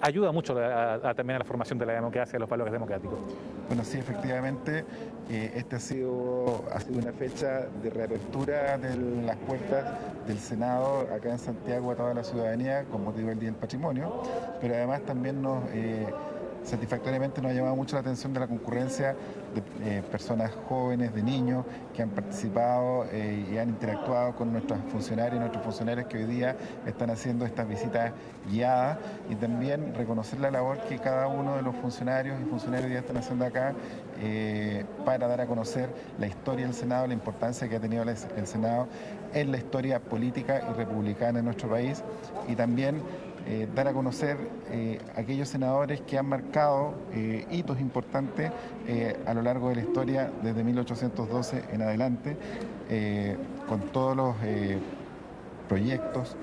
ayuda mucho también a la formación de la democracia, a los valores democráticos.
Bueno, sí, efectivamente, esta ha sido una fecha de reapertura de las puertas del Senado acá en Santiago a toda la ciudadanía con motivo del Día del Patrimonio, pero además también satisfactoriamente nos ha llamado mucho la atención de la concurrencia de personas jóvenes, de niños que han participado y han interactuado con nuestros funcionarios que hoy día están haciendo estas visitas guiadas, y también reconocer la labor que cada uno de los funcionarios y funcionarias ya están haciendo acá para dar a conocer la historia del Senado, la importancia que ha tenido el Senado en la historia política y republicana en nuestro país, y también dar a conocer aquellos senadores que han marcado hitos importantes a lo largo de la historia desde 1812 en adelante, con todos los proyectos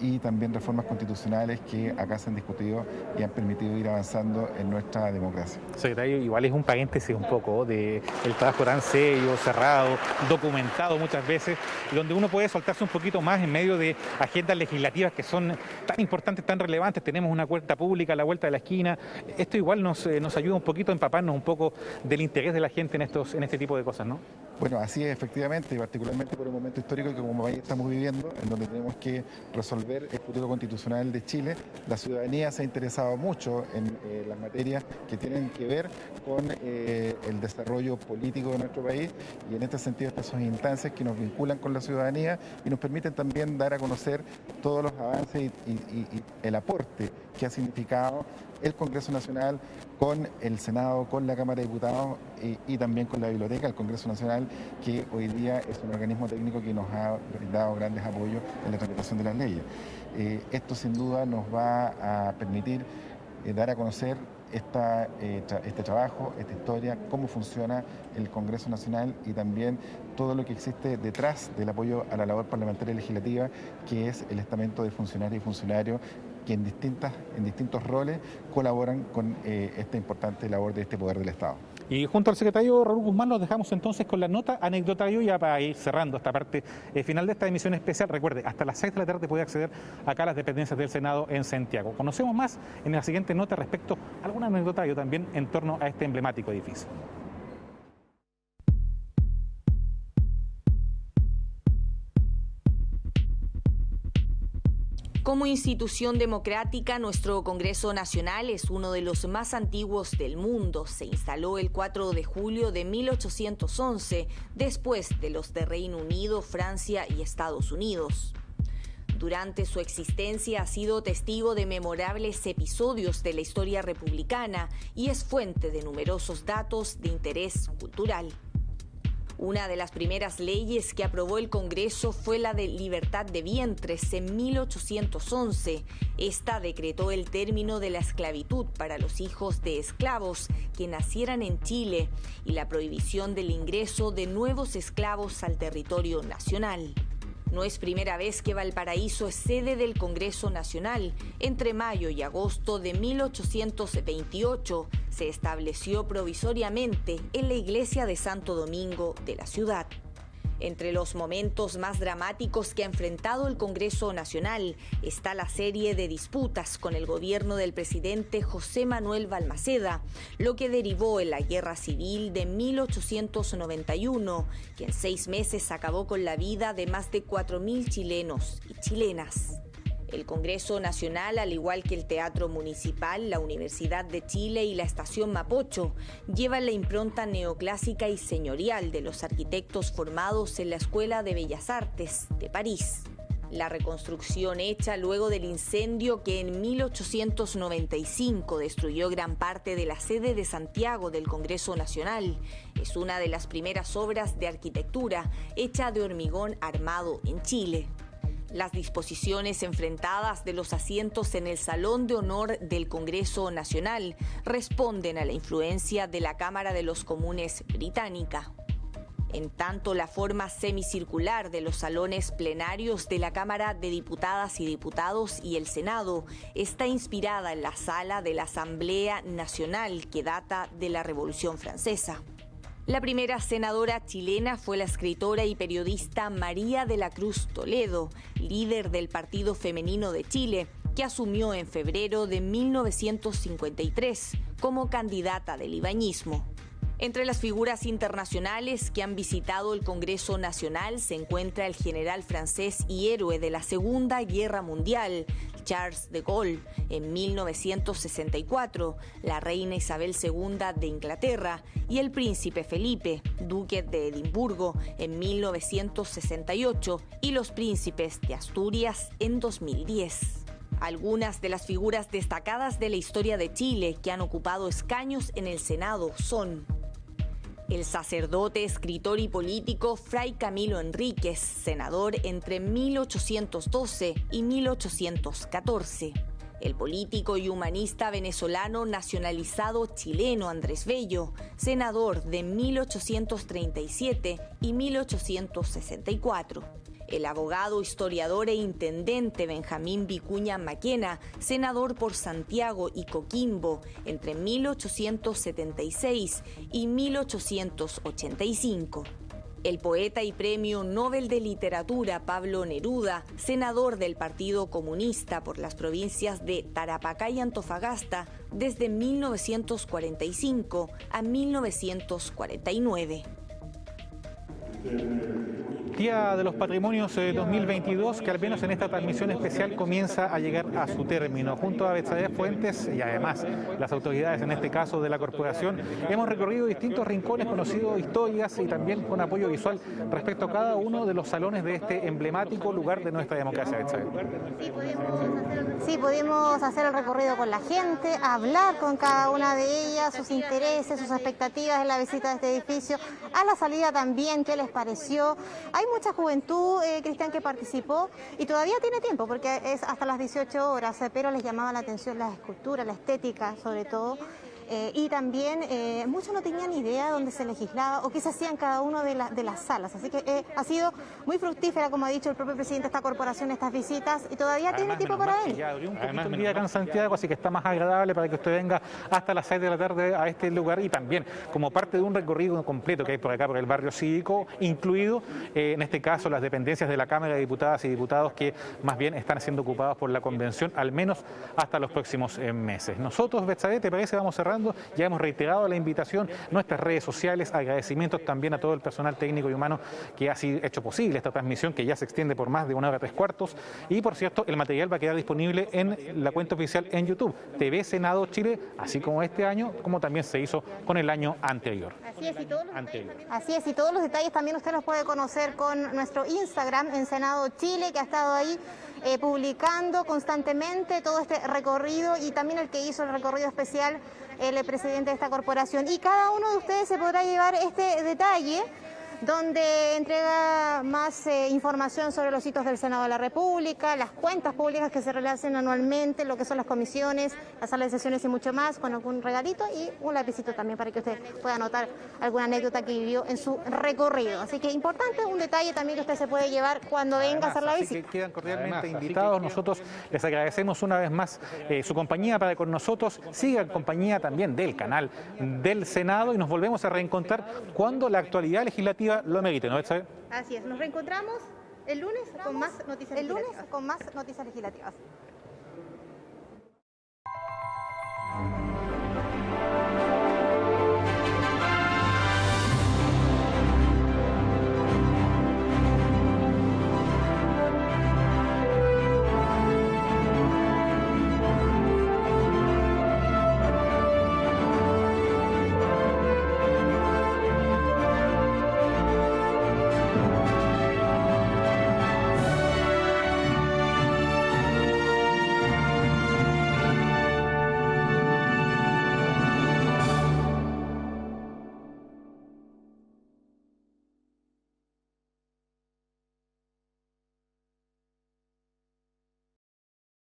y también reformas constitucionales que acá se han discutido y han permitido ir avanzando en nuestra democracia.
Secretario, igual es un paréntesis un poco de el trabajo tan serio, cerrado, documentado muchas veces, donde uno puede soltarse un poquito más en medio de agendas legislativas que son tan importantes, tan relevantes. Tenemos una cuenta pública a la vuelta de la esquina. Esto igual nos ayuda un poquito a empaparnos un poco del interés de la gente en este tipo de cosas, ¿no?
Bueno, así es, efectivamente, y particularmente por el momento histórico que como país estamos viviendo, en donde tenemos que resolver el futuro constitucional de Chile. La ciudadanía se ha interesado mucho en las materias que tienen que ver con el desarrollo político de nuestro país, y en este sentido estas son instancias que nos vinculan con la ciudadanía y nos permiten también dar a conocer todos los avances y el aporte que ha significado el Congreso Nacional con el Senado, con la Cámara de Diputados y también con la Biblioteca del Congreso Nacional, que hoy día es un organismo técnico que nos ha brindado grandes apoyos en la tramitación de las leyes. Esto sin duda nos va a permitir dar a conocer este trabajo, esta historia, cómo funciona el Congreso Nacional y también todo lo que existe detrás del apoyo a la labor parlamentaria y legislativa, que es el estamento de funcionarias y funcionarios que en distintos roles colaboran con esta importante labor de este poder del Estado.
Y junto al secretario Raúl Guzmán nos dejamos entonces con la nota anecdotario ya para ir cerrando esta parte final de esta emisión especial. Recuerde, hasta las 6 de la tarde puede acceder acá a las dependencias del Senado en Santiago. Conocemos más en la siguiente nota respecto a algún anecdotario también en torno a este emblemático edificio.
Como institución democrática, nuestro Congreso Nacional es uno de los más antiguos del mundo. Se instaló el 4 de julio de 1811, después de los de Reino Unido, Francia y Estados Unidos. Durante su existencia ha sido testigo de memorables episodios de la historia republicana y es fuente de numerosos datos de interés cultural. Una de las primeras leyes que aprobó el Congreso fue la de libertad de vientres en 1811. Esta decretó el término de la esclavitud para los hijos de esclavos que nacieran en Chile y la prohibición del ingreso de nuevos esclavos al territorio nacional. No es primera vez que Valparaíso es sede del Congreso Nacional. Entre mayo y agosto de 1828 se estableció provisoriamente en la iglesia de Santo Domingo de la ciudad. Entre los momentos más dramáticos que ha enfrentado el Congreso Nacional está la serie de disputas con el gobierno del presidente José Manuel Balmaceda, lo que derivó en la Guerra Civil de 1891, que en 6 meses acabó con la vida de más de 4.000 chilenos y chilenas. El Congreso Nacional, al igual que el Teatro Municipal, la Universidad de Chile y la Estación Mapocho, llevan la impronta neoclásica y señorial de los arquitectos formados en la Escuela de Bellas Artes de París. La reconstrucción hecha luego del incendio que en 1895 destruyó gran parte de la sede de Santiago del Congreso Nacional es una de las primeras obras de arquitectura hecha de hormigón armado en Chile. Las disposiciones enfrentadas de los asientos en el Salón de Honor del Congreso Nacional responden a la influencia de la Cámara de los Comunes británica. En tanto, la forma semicircular de los salones plenarios de la Cámara de Diputadas y Diputados y el Senado está inspirada en la sala de la Asamblea Nacional que data de la Revolución Francesa. La primera senadora chilena fue la escritora y periodista María de la Cruz Toledo, líder del Partido Femenino de Chile, que asumió en febrero de 1953 como candidata del ibañismo. Entre las figuras internacionales que han visitado el Congreso Nacional se encuentra el general francés y héroe de la Segunda Guerra Mundial, Charles de Gaulle, en 1964, la reina Isabel II de Inglaterra y el príncipe Felipe, duque de Edimburgo, en 1968 y los príncipes de Asturias en 2010. Algunas de las figuras destacadas de la historia de Chile que han ocupado escaños en el Senado son el sacerdote, escritor y político Fray Camilo Enríquez, senador entre 1812 y 1814. El político y humanista venezolano nacionalizado chileno Andrés Bello, senador de 1837 y 1864. El abogado, historiador e intendente Benjamín Vicuña Maquena, senador por Santiago y Coquimbo entre 1876 y 1885. El poeta y premio Nobel de Literatura Pablo Neruda, senador del Partido Comunista por las provincias de Tarapacá y Antofagasta desde 1945 a 1949.
Día de los Patrimonios 2022, que al menos en esta transmisión especial comienza a llegar a su término. Junto a Betsabe Fuentes y además las autoridades, en este caso de la corporación, hemos recorrido distintos rincones, conocido historias y también con apoyo visual respecto a cada uno de los salones de este emblemático lugar de nuestra democracia, Betsabe.
Sí, pudimos hacer el recorrido con la gente, hablar con cada una de ellas, sus intereses, sus expectativas en la visita de este edificio, a la salida también, qué les pareció. Hay mucha juventud, Cristian, que participó y todavía tiene tiempo porque es hasta las 18 horas, pero les llamaba la atención las esculturas, la estética sobre todo. Y también muchos no tenían idea de dónde se legislaba o qué se hacía en cada una de las salas. Así que ha sido muy fructífera, como ha dicho el propio presidente de esta corporación, estas visitas, y todavía tiene tiempo para venir.
Ya abrió un poquito el día acá en Santiago, así que está más agradable para que usted venga hasta las 6 de la tarde a este lugar y también como parte de un recorrido completo que hay por acá, por el barrio cívico, incluido en este caso las dependencias de la Cámara de Diputadas y Diputados que más bien están siendo ocupados por la convención, al menos hasta los próximos meses. Nosotros, Betsabe, ¿te parece? Vamos cerrando. Ya hemos reiterado la invitación, nuestras redes sociales, agradecimientos también a todo el personal técnico y humano que ha hecho posible esta transmisión que ya se extiende por más de 1 hora 3/4. Y por cierto, el material va a quedar disponible en la cuenta oficial en YouTube, TV Senado Chile, así como este año, como también se hizo con el año anterior.
Así es, y todos los detalles también usted los puede conocer con nuestro Instagram en Senado Chile, que ha estado ahí publicando constantemente todo este recorrido y también el que hizo el recorrido especial el presidente de esta corporación. Y cada uno de ustedes se podrá llevar este detalle donde entrega más información sobre los hitos del Senado de la República, las cuentas públicas que se realizan anualmente, lo que son las comisiones, las salas de sesiones y mucho más, con algún regalito y un lapicito también para que usted pueda anotar alguna anécdota que vivió en su recorrido. Así que importante, un detalle también que usted se puede llevar cuando venga a hacer la visita.
Así que quedan cordialmente invitados. Nosotros les agradecemos una vez más su compañía para con nosotros. Siga en compañía también del canal del Senado y nos volvemos a reencontrar cuando la actualidad legislativa lo merite, ¿no?
Así es, nos reencontramos el lunes con más noticias legislativas.